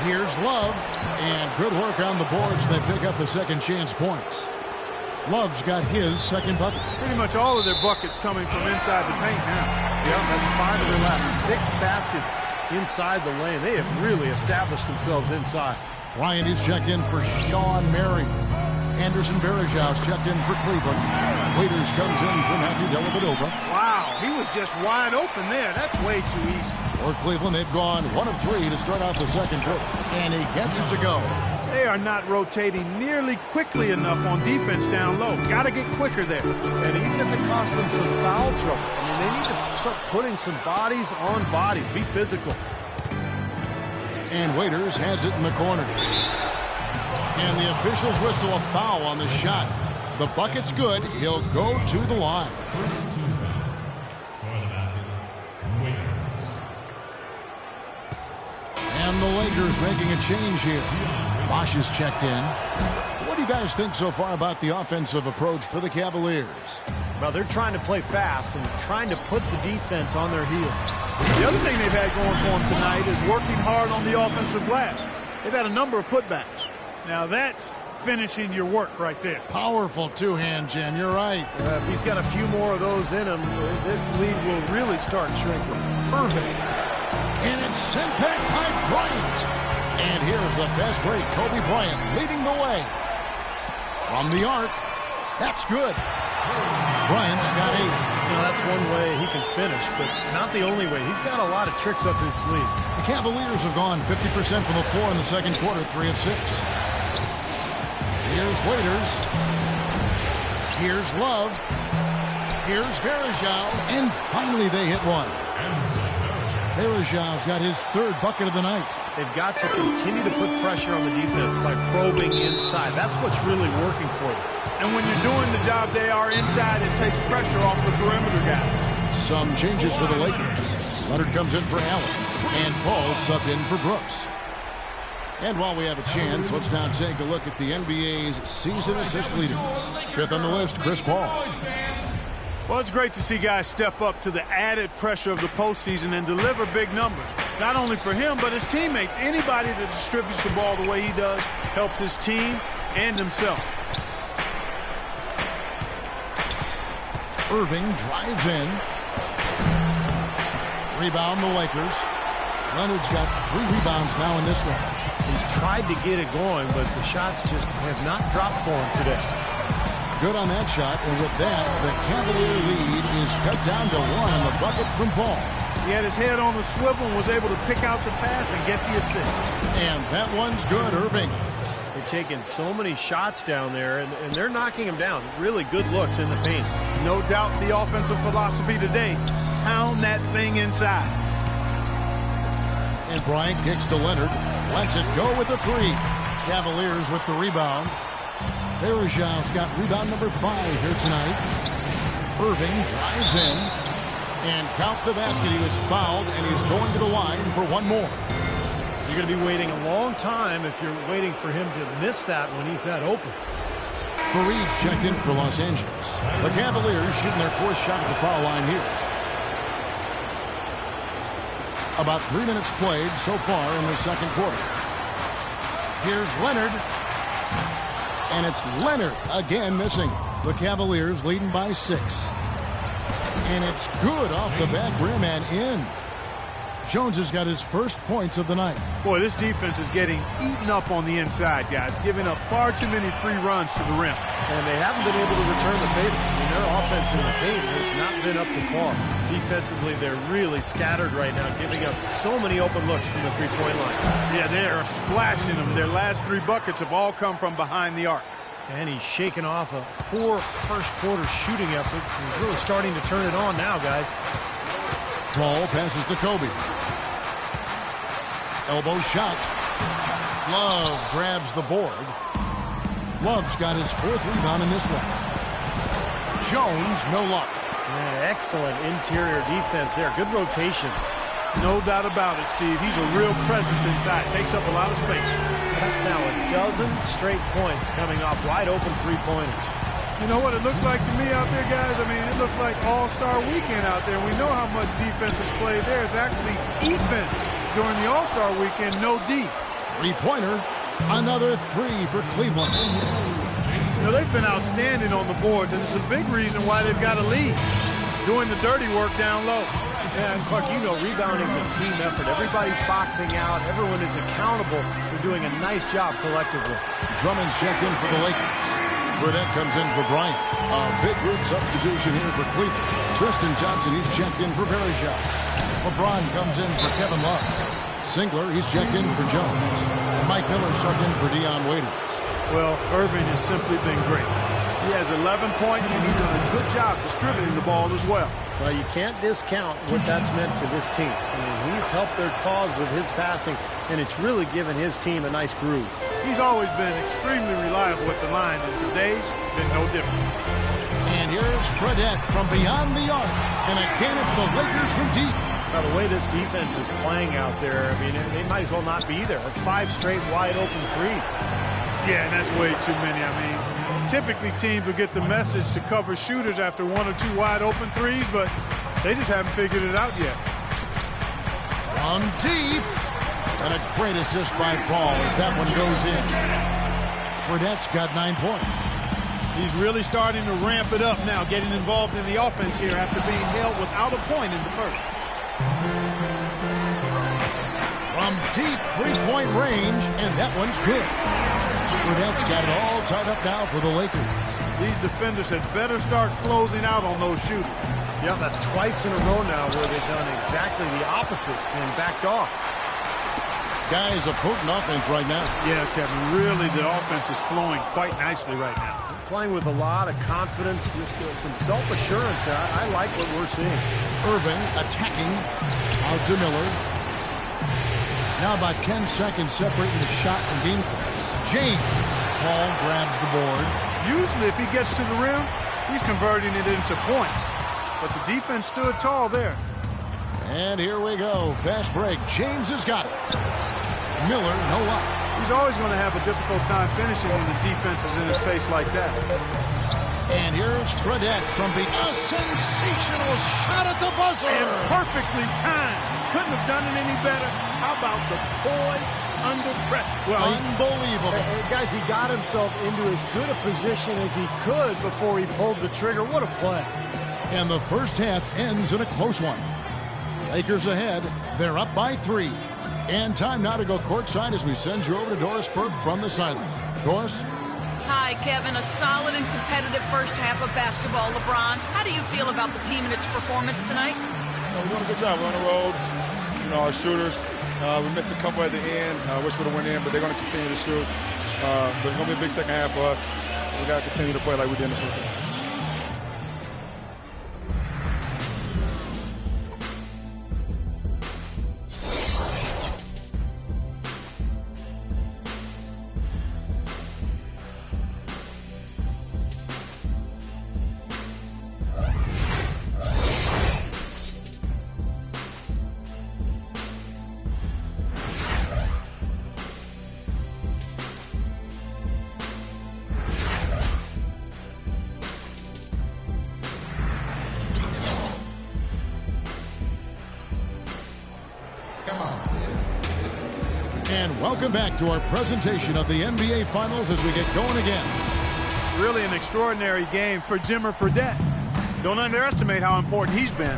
A: Here's Love, and good work on the boards. They pick up the second chance points. Love's got his second bucket.
E: Pretty much all of their buckets coming from inside the paint now.
D: Yeah, that's 5 of their last 6 baskets inside the lane. They have really established themselves inside.
A: Ryan is checked in for Sean Mary. Anderson Varejau's checked in for Cleveland. Waiters comes in for Matthew Dellavedova.
E: Wow, he was just wide open there. That's way too easy.
A: For Cleveland, they've gone 1 of 3 to start out the second quarter. And he gets it to go.
E: They are not rotating nearly quickly enough on defense down low. Got to get quicker there.
D: And even if it costs them some foul trouble, I mean, they need to start putting some bodies on bodies. Be physical.
A: And Waiters has it in the corner. And the officials whistle a foul on the shot. The bucket's good. He'll go to the line. And the Lakers making a change here. Bosch is checked in. What do you guys think so far about the offensive approach for the Cavaliers?
D: Well, they're trying to play fast and trying to put the defense on their heels.
E: The other thing they've had going for them tonight is working hard on the offensive glass. They've had a number of putbacks. Now that's finishing your work right there.
A: Powerful two-hand jam. You're right.
D: If he's got a few more of those in him, this lead will really start shrinking.
A: Perfect. And it's sent back by Bryant. And here's the fast break. Kobe Bryant leading the way. From the arc. That's good. Bryant's got 8.
D: That's one way he can finish, but not the only way. He's got a lot of tricks up his sleeve.
A: The Cavaliers have gone 50% from the floor in the second quarter, 3 of 6. Here's Waiters. Here's Love. Here's Varejao. And finally they hit one. Varejau's got his 3rd bucket of the night.
D: They've got to continue to put pressure on the defense by probing inside. That's what's really working for them.
E: And when you're doing the job they are inside, it takes pressure off the perimeter guys.
A: Some changes for the Lakers. Leonard comes in for Allen. And Paul subbed in for Brooks. And while we have a chance, let's now take a look at the NBA's season assist leaders. 5th on the list, Chris Paul.
E: Well, it's great to see guys step up to the added pressure of the postseason and deliver big numbers. Not only for him, but his teammates. Anybody that distributes the ball the way he does helps his team and himself.
A: Irving drives in. Rebound the Lakers. Leonard's got 3 rebounds now in this one.
D: He's tried to get it going, but the shots just have not dropped for him today.
A: Good on that shot, and with that, the Cavalier lead is cut down to 1 on the bucket from Paul.
E: He had his head on the swivel and was able to pick out the pass and get the assist.
A: And that one's good, Irving.
D: They're taking so many shots down there, and they're knocking them down. Really good looks in the paint.
E: No doubt the offensive philosophy today, pound that thing inside.
A: And Bryant kicks to Leonard. Lets it go with the 3. Cavaliers with the rebound. Varejau's got rebound number 5 here tonight. Irving drives in. And count the basket. He was fouled, and he's going to the line for 1 more.
D: You're going to be waiting a long time if you're waiting for him to miss that when he's that open.
A: Fareed's checked in for Los Angeles. The Cavaliers shooting their 4th shot at the foul line here. About 3 minutes played so far in the second quarter. Here's Leonard. And it's Leonard again missing. The Cavaliers leading by 6. And it's good off the back rim and in. Jones has got his first points of the night.
E: Boy, this defense is getting eaten up on the inside, guys, giving up far too many free runs to the rim.
D: And they haven't been able to return the favor. I mean, their offense in the paint has not been up to par. Defensively, they're really scattered right now, giving up so many open looks from the three-point line.
E: Yeah, they are splashing them. Their last 3 buckets have all come from behind the arc.
D: And he's shaking off a poor first-quarter shooting effort. He's really starting to turn it on now, guys.
A: Paul passes to Kobe. Elbow shot. Love grabs the board. Love's got his 4th rebound in this one. Jones, no luck.
D: Yeah, excellent interior defense there. Good rotations.
E: No doubt about it, Steve. He's a real presence inside. Takes up a lot of space.
D: That's now a dozen straight points coming off wide open three-pointers.
E: You know what it looks like to me out there, guys? I mean, it looks like All-Star Weekend out there. We know how much defense is played there. It's actually defense during the All-Star Weekend, no D.
A: Three-pointer. Another three for Cleveland.
E: You know, they've been outstanding on the boards, and it's a big reason why they've got a lead. Doing the dirty work down low.
D: Yeah, and Clark, you know, rebounding is a team effort. Everybody's boxing out. Everyone is accountable for doing a nice job collectively.
A: Drummond's checked in for the Lakers. Fredette comes in for Bryant. A big group substitution here for Cleveland. Tristan Thompson, he's checked in for Verjao. LeBron comes in for Kevin Love. Singler, he's checked in for Jones. And Mike Miller subbed in for Dion Waiters.
E: Well, Irving has simply been great. He has 11 points, and he's done a good job distributing the ball as well.
D: Well, you can't discount what that's meant to this team. I mean, he's helped their cause with his passing, and it's really given his team a nice groove.
E: He's always been extremely reliable at the line, and today's been no different.
A: And here's Fredette from beyond the arc. And again, it's the Lakers from deep.
D: Now, the way this defense is playing out there, I mean, they might as well not be there. That's 5 straight wide open threes.
E: Yeah, and that's way too many. I mean, typically teams will get the message to cover shooters after 1 or 2 wide open threes, but they just haven't figured it out yet.
A: From deep. And a great assist by Paul as that one goes in. Fredette's got 9 points.
E: He's really starting to ramp it up now, getting involved in the offense here after being held without a point in the first.
A: From deep three-point range, and that one's good. Fredette's got it all tied up now for the Lakers.
E: These defenders had better start closing out on those shooters.
D: Yeah, that's twice in a row now where they've done exactly the opposite and backed off.
A: Guys, a potent offense right now.
E: Yeah, Kevin, really the offense is flowing quite nicely right now.
D: Playing with a lot of confidence, just some self-assurance. I like what we're seeing.
A: Irving attacking out to Miller. Now about 10 seconds separating the shot from game clocks. James. Paul grabs the board.
E: Usually if he gets to the rim, he's converting it into points. But the defense stood tall there.
A: And here we go. Fast break. James has got it. Miller, no up.
E: He's always going to have a difficult time finishing when the defense is in his face like that.
A: And here's Fredette from a sensational shot at the buzzer.
E: And perfectly timed. Couldn't have done it any better. How about the poise under pressure?
A: Well, unbelievable.
D: Guys, he got himself into as good a position as he could before he pulled the trigger. What a play.
A: And the first half ends in a close one. Lakers ahead. They're up by 3. And time now to go courtside as we send you over to Doris Burke from the sideline. Doris?
F: Hi, Kevin. A solid and competitive first half of basketball. LeBron, how do you feel about the team and its performance tonight?
I: We're doing a good job. We're on the road. You know, our shooters, we missed a couple at the end. Wish we would have went in, but they're going to continue to shoot. But it's going to be a big second half for us. So we got to continue to play like we did in the first half.
A: And welcome back to our presentation of the NBA Finals as we get going again.
E: Really an extraordinary game for Jimmer Fredette. Don't underestimate how important he's been.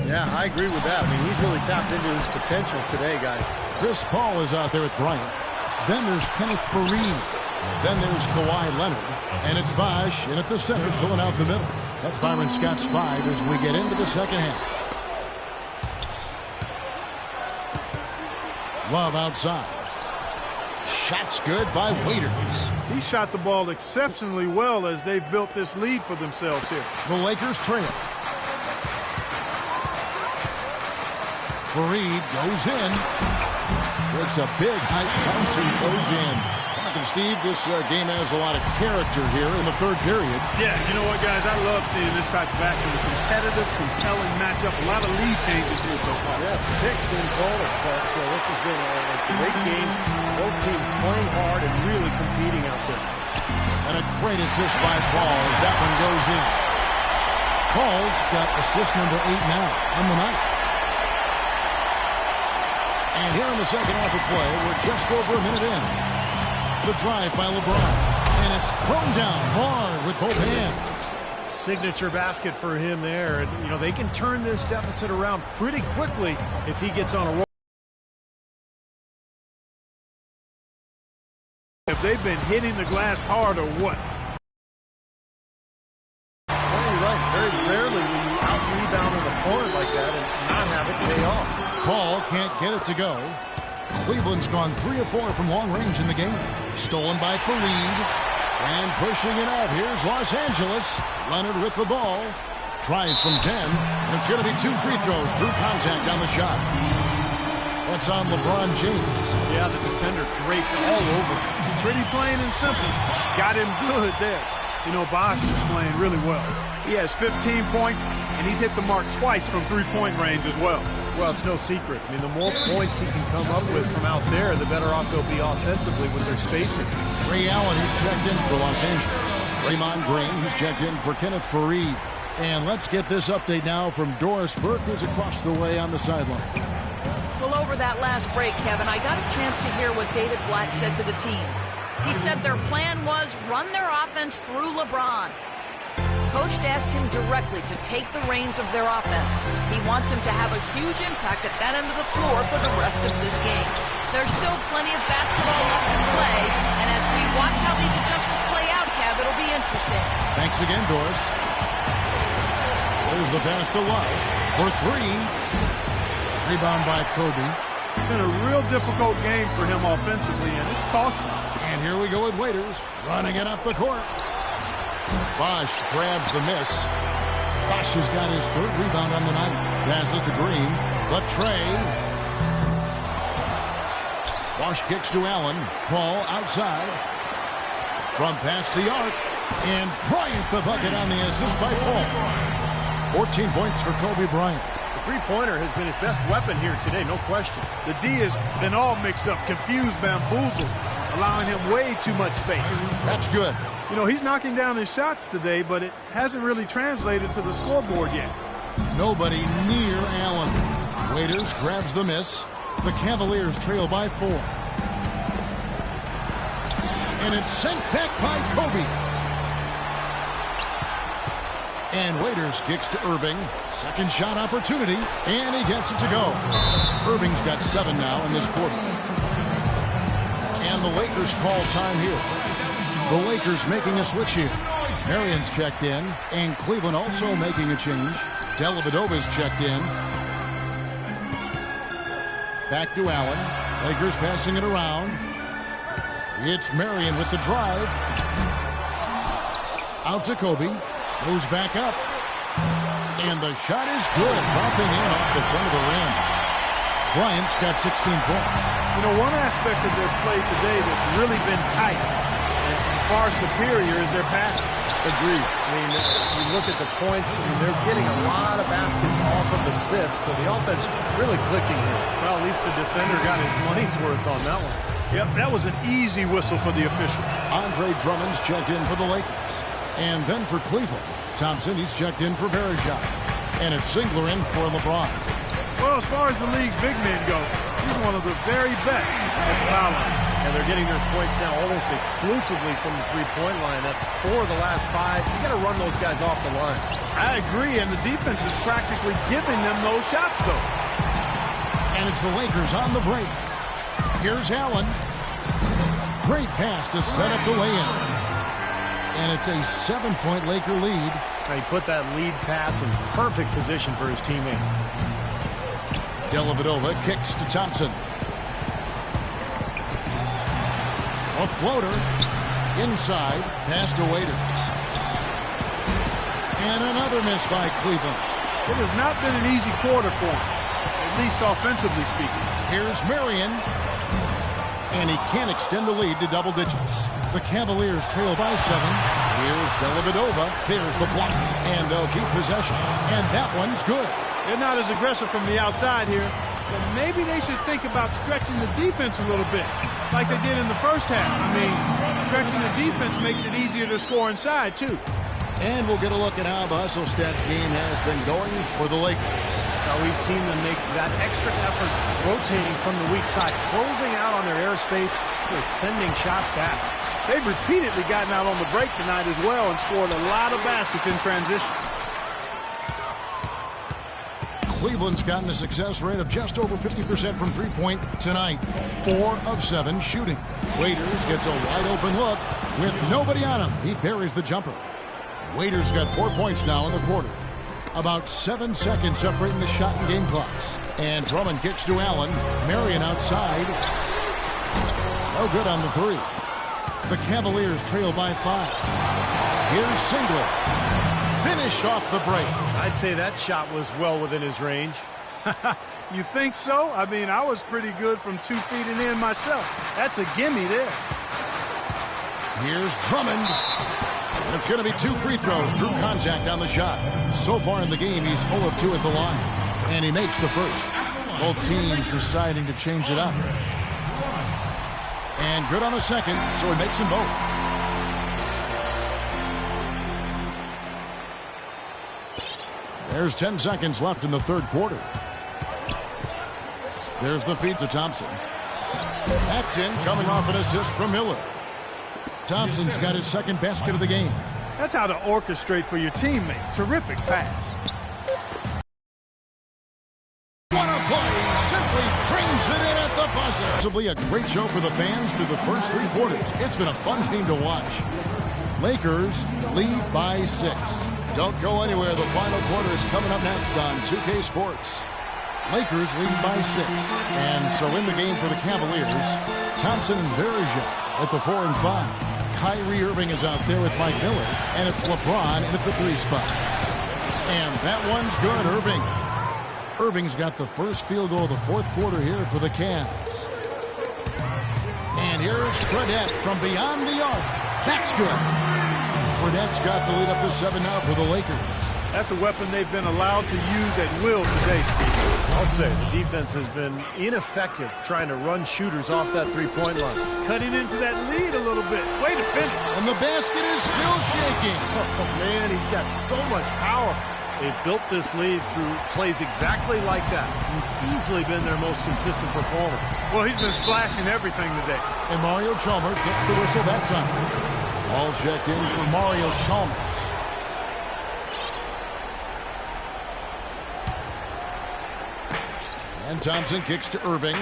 D: Yeah, I agree with that. I mean, he's really tapped into his potential today, guys.
A: Chris Paul is out there with Bryant. Then there's Kenneth Faried. Then there's Kawhi Leonard. And it's Bosh in at the center, filling out the middle. That's Byron Scott's 5 as we get into the second half. Love outside. Shot's good by Waiters.
E: He shot the ball exceptionally well as they've built this lead for themselves here.
A: The Lakers trail. Faried goes in. Breaks a big height bounce and goes in. talking, Steve, this game has a lot of character here in the third period.
E: Yeah, you know what, guys? I love seeing this type of action. A competitive, compelling matchup. A lot of lead changes here so far.
D: Yeah, 6 in total. So this has been a great game. Both teams playing hard and really competing out there.
A: And a great assist by Paul as that one goes in. Paul's got assist number 8 now on the night. And here in the second half of play, we're just over a minute in. The drive by LeBron. And it's thrown down hard with both hands.
D: Signature basket for him there. And, you know, they can turn this deficit around pretty quickly if he gets on a roll.
E: If they've been hitting the glass hard or what?
D: Totally right. Very rarely will you out-rebound an opponent like that and not have it pay off.
A: Paul can't get it to go. Cleveland's gone 3 of 4 from long range in the game. Stolen by Fareed. And pushing it up. Here's Los Angeles. Leonard with the ball. Tries from 10. And it's going to be 2 free throws. Drew contact on the shot. That's on LeBron James.
D: Yeah, the defender draped all over.
E: Pretty plain and simple. Got him good there. You know, Bosh is playing really well. He has 15 points, and he's hit the mark twice from three-point range as well.
D: Well, it's no secret. I mean, the more points he can come up with from out there, the better off they'll be offensively with their spacing.
A: Ray Allen, who's checked in for Los Angeles. Raymond Green, who's checked in for Kenneth Fareed. And let's get this update now from Doris Burke, who's across the way on the sideline.
F: Well, over that last break, Kevin, I got a chance to hear what David Blatt said to the team. He said their plan was run their offense through LeBron. Coach asked him directly to take the reins of their offense. He wants him to have a huge impact at that end of the floor for the rest of this game. There's still plenty of basketball left to play, and as we watch how these adjustments play out, Kev, it'll be interesting.
A: Thanks again, Doris. There's the pass to Love for 3. Rebound by Kobe.
E: It's been a real difficult game for him offensively, and it's costly.
A: And here we go with Waiters, running it up the court. Bosh grabs the miss. Bosh has got his 3rd rebound on the night. Passes to Green. The tray. Bosh kicks to Allen. Paul outside. From past the arc. And Bryant the bucket on the assist by Paul. 14 points for Kobe Bryant.
D: Three-pointer has been his best weapon here today, no question.
E: The D has been all mixed up, confused, bamboozled, allowing him way too much space.
A: That's good.
E: You know, he's knocking down his shots today, but it hasn't really translated to the scoreboard yet.
A: Nobody near Allen. Waiters grabs the miss. The Cavaliers trail by 4. And it's sent back by Kobe. And Waiters kicks to Irving. Second shot opportunity. And he gets it to go. Irving's got 7 now in this quarter. And the Lakers call time here. The Lakers making a switch here. Marion's checked in. And Cleveland also making a change. Dellavedova's checked in. Back to Allen. Lakers passing it around. It's Marion with the drive. Out to Kobe. Goes back up. And the shot is good. Dropping in off the front of the rim. Bryant's got 16 points.
E: You know, one aspect of their play today that's really been tight and far superior is their passing.
D: Agreed. I mean, you look at the points, and they're getting a lot of baskets off of assists, so the offense really clicking here. Well, at least the defender got his money's worth on that one.
E: Yep, that was an easy whistle for the official.
A: Andre Drummond's checked in for the Lakers. And then for Cleveland, Thompson, he's checked in for Bergeron. And it's Singler in for LeBron.
E: Well, as far as the league's big men go, he's one of the very best at the foul line.
D: And they're getting their points now almost exclusively from the three-point line. That's 4 of the last 5. You got to run those guys off the line.
E: I agree, and the defense is practically giving them those shots, though.
A: And it's the Lakers on the break. Here's Allen. Great pass to set up the lay-in. And it's a 7-point Laker lead.
D: He put that lead pass in perfect position for his teammate.
A: Dellavedova kicks to Thompson. A floater. Inside. Pass to Waiters. And another miss by Cleveland.
E: It has not been an easy quarter for him, at least offensively speaking.
A: Here's Marion. and he can't extend the lead to double digits. The Cavaliers trail by 7. Here's Dellavedova. There's the block, and they'll keep possession. And that one's good.
E: They're not as aggressive from the outside here, but maybe they should think about stretching the defense a little bit, like they did in the first half. I mean, stretching the defense makes it easier to score inside, too.
A: And we'll get a look at how the hustle stat game has been going for the Lakers.
D: Now we've seen them make that extra effort rotating from the weak side, closing out on their airspace, with sending shots back.
E: They've repeatedly gotten out on the break tonight as well and scored a lot of baskets in transition.
A: Cleveland's gotten a success rate of just over 50% from three-point tonight. 4 of 7 shooting. Waiters gets a wide-open look with nobody on him. He buries the jumper. Waiters got 4 points now in the quarter. About 7 seconds separating the shot and game clocks. And Drummond kicks to Allen. Marion outside. No good on the 3. The Cavaliers trail by 5. Here's Singler. Finished off the break.
D: I'd say that shot was well within his range.
E: You think so? I mean, I was pretty good from 2 feet and in myself. That's a gimme there.
A: Here's Drummond. And it's going to be 2 free throws. Drew contact on the shot. So far in the game, he's 0 of 2 at the line. And he makes the first. Both teams deciding to change it up. And good on the second, so he makes them both. There's 10 seconds left in the third quarter. There's the feed to Thompson. That's in, coming off an assist from Miller. Thompson's got his second basket of the game.
E: That's how to orchestrate for your teammate. Terrific pass.
A: What a play! Simply drains it in at the buzzer. Possibly a great show for the fans through the first 3 quarters. It's been a fun game to watch. Lakers lead by 6. Don't go anywhere. The final quarter is coming up next on 2K Sports. Lakers lead by 6. And so in the game for the Cavaliers, Thompson and Verja at the 4 and 5. Kyrie Irving is out there with Mike Miller. And it's LeBron in at the 3 spot. And that one's good, Irving. Irving's got the first field goal of the fourth quarter here for the Cavs. And here's Fredette from beyond the arc. That's good. Fredette's got the lead up to 7 now for the Lakers.
E: That's a weapon they've been allowed to use at will today, Steve.
D: I'll say the defense has been ineffective trying to run shooters off that three-point line.
E: Cutting into that lead a little bit. Way to finish.
A: And the basket is still shaking.
D: Oh, man, he's got so much power. They've built this lead through plays exactly like that. He's easily been their most consistent performer.
E: Well, he's been splashing everything today.
A: And Mario Chalmers gets the whistle that time. All check in for Mario Chalmers. And Thompson kicks to Irving.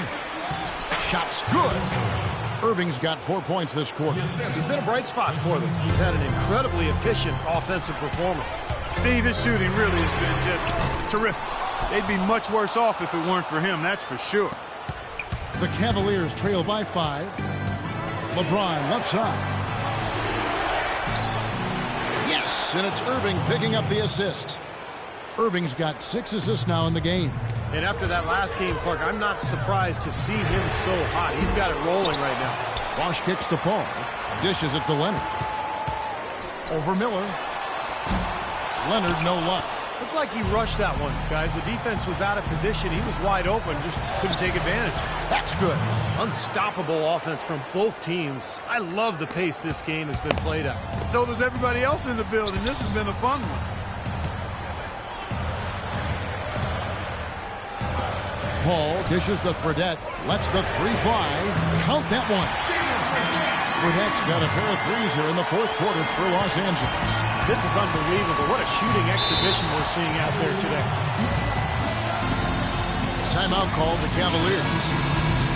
A: Shot's good. Irving's got 4 points this quarter.
D: He's been a bright spot for them. He's had an incredibly efficient offensive performance.
E: Steve, his shooting really has been just terrific. They'd be much worse off if it weren't for him, that's for sure.
A: The Cavaliers trail by 5. LeBron left side. Yes, and it's Irving picking up the assist. Irving's got 6 assists now in the game.
D: And after that last game, Clark, I'm not surprised to see him so hot. He's got it rolling right now.
A: Bosch kicks to Paul. Dishes it to Leonard. Over Miller. Leonard, no luck.
D: Looked like he rushed that one, guys. The defense was out of position. He was wide open, just couldn't take advantage.
A: That's good.
D: Unstoppable offense from both teams. I love the pace this game has been played at.
E: So does everybody else in the building. This has been a fun one.
A: Paul dishes to Fredette. Lets the 3 fly. Count that one. Fredette's got a pair of 3s here in the fourth quarters for Los Angeles.
D: This is unbelievable. What a shooting exhibition we're seeing out there today.
A: Timeout called the Cavaliers.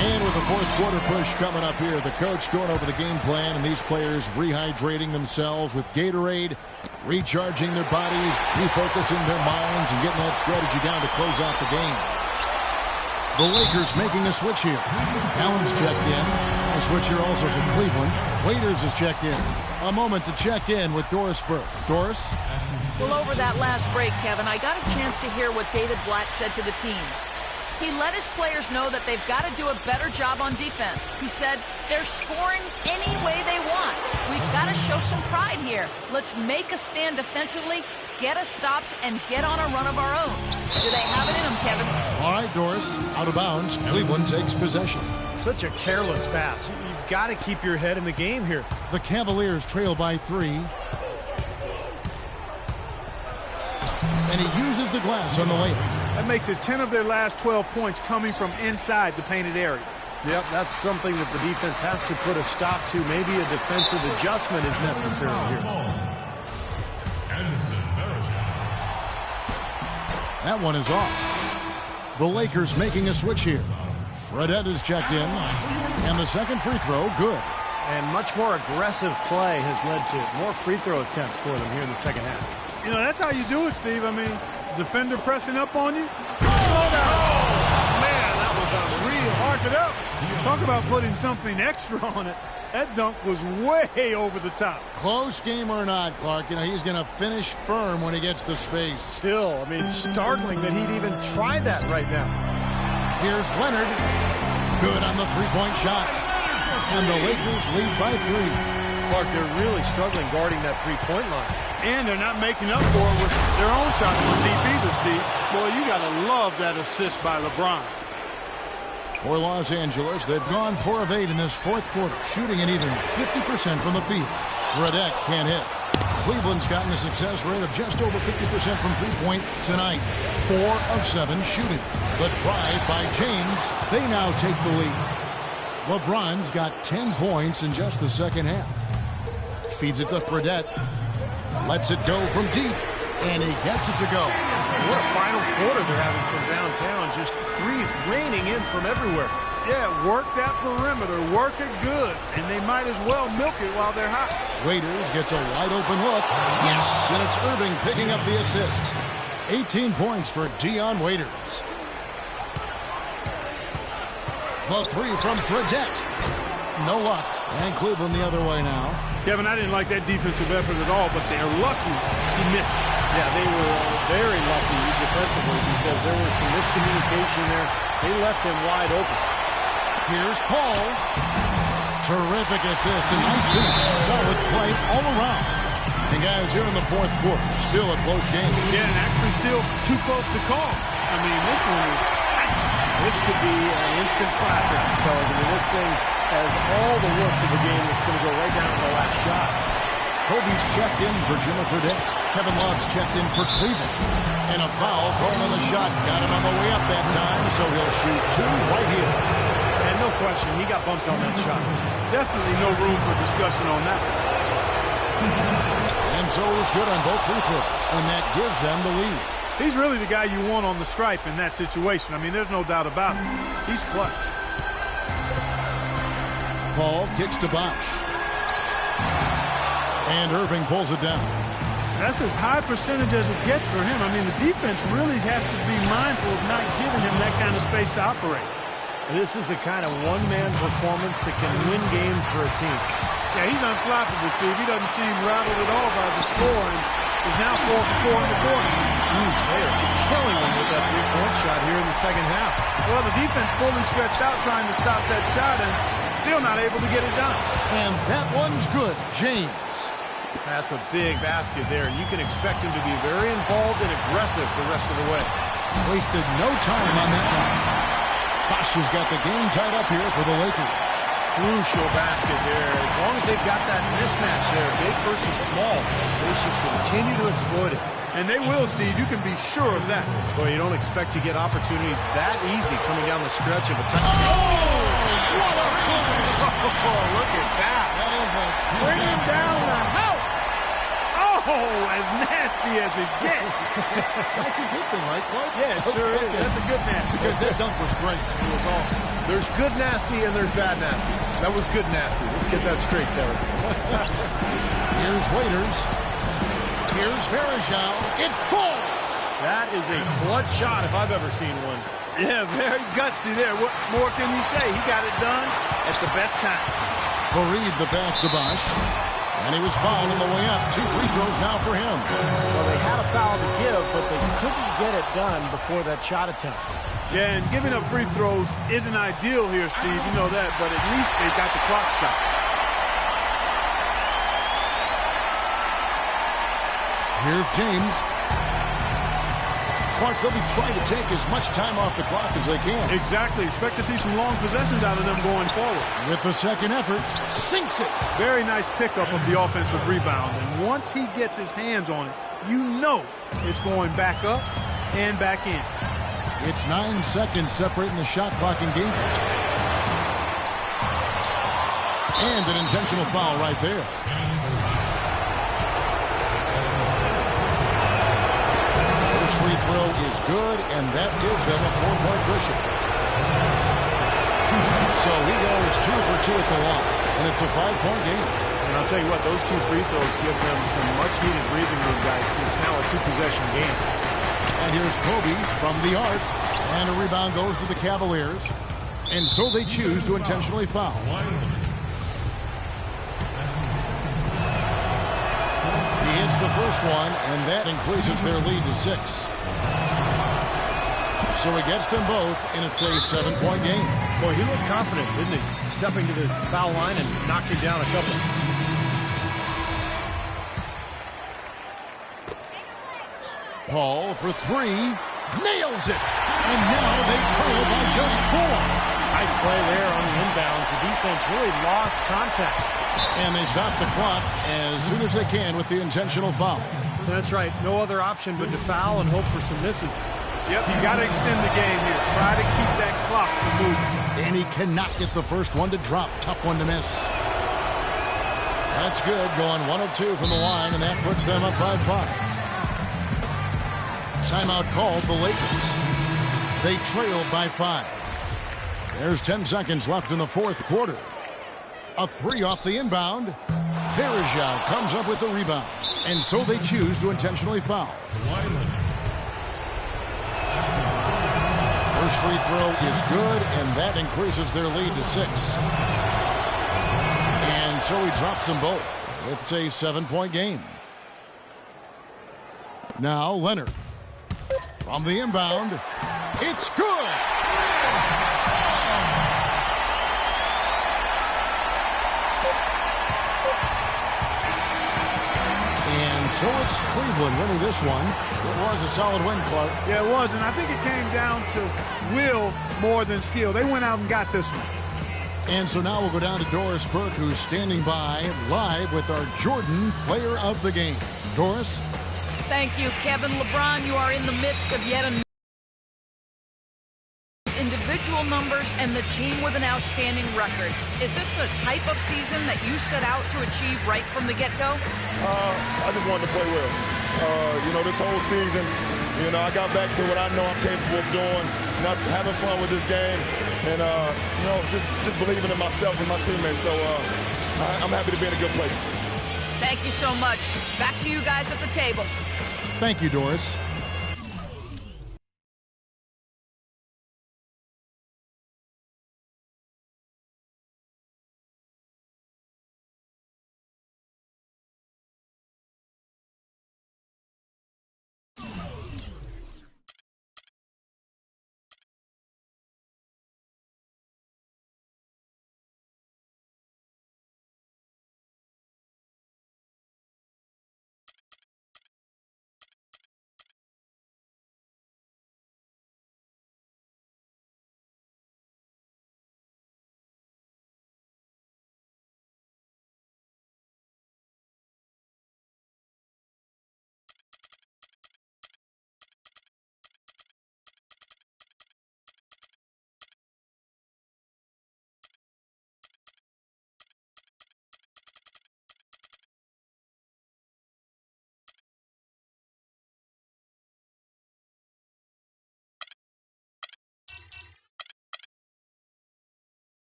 A: And with the fourth quarter push coming up here, the coach going over the game plan and these players rehydrating themselves with Gatorade, recharging their bodies, refocusing their minds, and getting that strategy down to close out the game. The Lakers making a switch here. Allen's checked in. A switch here also for Cleveland. Waiters is checked in. A moment to check in with Doris Burke. Doris?
F: Well, over that last break, Kevin, I got a chance to hear what David Blatt said to the team. He let his players know that they've got to do a better job on defense. He said, they're scoring any way they want. We've got to show some pride here. Let's make a stand defensively, get us stops, and get on a run of our own. Do they have it in them, Kevin?
A: All right, Doris, out of bounds. Cleveland takes possession.
D: Such a careless pass. You've got to keep your head in the game here.
A: The Cavaliers trail by 3. And he uses the glass on the layup.
E: That makes it 10 of their last 12 points coming from inside the painted area.
D: Yep, that's something that the defense has to put a stop to. Maybe a defensive adjustment is necessary here.
A: That one is off. The Lakers making a switch here. Fredette is checked in. And the second free throw, good.
D: And much more aggressive play has led to more free throw attempts for them here in the second half.
E: You know, that's how you do it, Steve. I mean, defender pressing up on you.
D: Man, that was unreal.
E: Mark it up. Talk about putting something extra on it. That dunk was way over the top.
A: Close game or not, Clark, you know, he's going to finish firm when he gets the space.
D: Still, I mean, startling that he'd even try that right now.
A: Here's Leonard. Good on the three-point shot. And the Lakers lead by 3.
D: Clark, they're really struggling guarding that three-point line.
E: And they're not making up for it with their own shots from deep either, Steve. Boy, you got to love that assist by LeBron.
A: For Los Angeles, they've gone 4 of 8 in this fourth quarter, shooting an even 50% from the field. Fredette can't hit. Cleveland's gotten a success rate of just over 50% from three-point tonight. 4 of 7 shooting. The drive by James. They now take the lead. LeBron's got 10 points in just the second half. Feeds it to Fredette. Lets it go from deep. And he gets it to go.
D: What a final quarter they're having from downtown. Just threes raining in from everywhere.
E: Yeah, work that perimeter. Work it good. And they might as well milk it while they're hot.
A: Waiters gets a wide open look. Yes, and it's Irving picking up the assist. 18 points for Dion Waiters. The three from Fredette. No luck. And Cleveland the other way now.
E: Kevin, I didn't like that defensive effort at all, but they're lucky he missed it.
D: Yeah, they were very lucky defensively because there was some miscommunication there. They left him wide open.
A: Here's Paul. Terrific assist and nice finish. Solid play all around. And guys, here in the fourth quarter, still a close game.
E: Yeah, and actually still too close to call. I mean, this one is tight.
D: This could be an instant classic, fellas. I mean, this thing has all the looks of the game. It's going to go right down to the last shot.
A: Kobe's checked in for Jimmy Fredette. Kevin Love's checked in for Cleveland. And a foul thrown on the shot. Got him on the way up that time, so he'll shoot 2 right here.
D: And no question, he got bumped on that shot.
E: Definitely no room for discussion on that.
A: And so it was good on both free throws, and that gives them the lead.
E: He's really the guy you want on the stripe in that situation. I mean, there's no doubt about it. He's clutch.
A: Paul kicks to Bosch. And Irving pulls it down.
E: That's as high percentage as it gets for him. I mean, the defense really has to be mindful of not giving him that kind of space to operate.
D: This is the kind of one-man performance that can win games for a team.
E: Yeah, he's unflappable, Steve. He doesn't seem rattled at all by the score, and is now 4 for 4 in the quarter.
D: They are killing him with that three-point shot here in the second half.
E: Well, the defense fully stretched out trying to stop that shot, and still not able to get it done.
A: And that one's good. James.
D: That's a big basket there. You can expect him to be very involved and aggressive the rest of the way.
A: Wasted no time on that one. Bosch has got the game tied up here for the Lakers.
D: Crucial basket there. As long as they've got that mismatch there, big versus small, they should continue to exploit it.
E: And they will, Steve. You can be sure of that.
D: Well, you don't expect to get opportunities that easy coming down the stretch of a time.
A: Oh, what a play!
D: Oh, look at that.
A: That is a
E: bring him down the house. Oh, as nasty as it gets.
A: That's a good thing, right, Clark?
E: Yeah, it sure is. That's a good nasty.
A: Because that dunk was great. It was awesome.
D: There's good nasty and there's bad nasty. That was good nasty. Let's get that straight, Kevin.
A: Here's Waiters. Here's Verajao. It falls.
D: That is a clutch shot if I've ever seen one.
E: Yeah, very gutsy there. What more can you say? He got it done at the best time.
A: Fareed the pass to Bosch. And he was fouled on the way up. 2 free throws now for him.
D: Well, they had a foul to give, but they couldn't get it done before that shot attempt.
E: Yeah, and giving up free throws isn't ideal here, Steve. You know that, but at least they got the clock stopped.
A: Here's James. Clark, they'll be trying to take as much time off the clock as they can.
E: Exactly. Expect to see some long possessions out of them going forward.
A: With the second effort, sinks it.
E: Very nice pickup of the offensive rebound. And once he gets his hands on it, you know it's going back up and back in.
A: It's 9 seconds separating the shot clock and game. And an intentional foul right there. First free throw is good, and that gives them a 4-point cushion. So he goes 2 for 2 at the line, and it's a 5-point game.
D: And I'll tell you what, those 2 free throws give them some much-needed breathing room, guys. It's now a 2-possession game.
A: And here's Kobe from the arc. And a rebound goes to the Cavaliers. And so they choose to intentionally foul. He hits the first one, and that increases their lead to 6. So he gets them both, and it's a 7-point game.
D: Boy, he looked confident, didn't he? Stepping to the foul line and knocking down a couple.
A: Paul for 3. Nails it. And now they trail by just 4.
D: Nice play there on the inbounds. The defense really lost contact.
A: And they stop the clock as soon as they can with the intentional foul.
D: That's right. No other option but to foul and hope for some misses.
E: Yep, you got to extend the game here. Try to keep that clock from moving.
A: And he cannot get the first one to drop. Tough one to miss. That's good. Going 1 of 2 from the line, and that puts them up by 5. Timeout called the Lakers. They trail by 5. There's 10 seconds left in the fourth quarter. A 3 off the inbound. Verajao comes up with the rebound. And so they choose to intentionally foul. First free throw is good, and that increases their lead to 6. And so he drops them both. It's a 7-point game. Now Leonard. From the inbound, it's good! And so it's Cleveland winning this one. It was a solid win, Clark.
E: Yeah, it was, and I think it came down to will more than skill. They went out and got this one.
A: And so now we'll go down to Doris Burke, who's standing by live with our Jordan Player of the Game. Doris?
F: Thank you, Kevin. LeBron, you are in the midst of yet another individual numbers and the team with an outstanding record. Is this the type of season that you set out to achieve right from the get-go?
I: I just wanted to play well. This whole season, I got back to what I know I'm capable of doing, and that's having fun with this game, and, just believing in myself and my teammates. So I'm happy to be in a good place.
F: Thank you so much. Back to you guys at the table.
A: Thank you, Doris.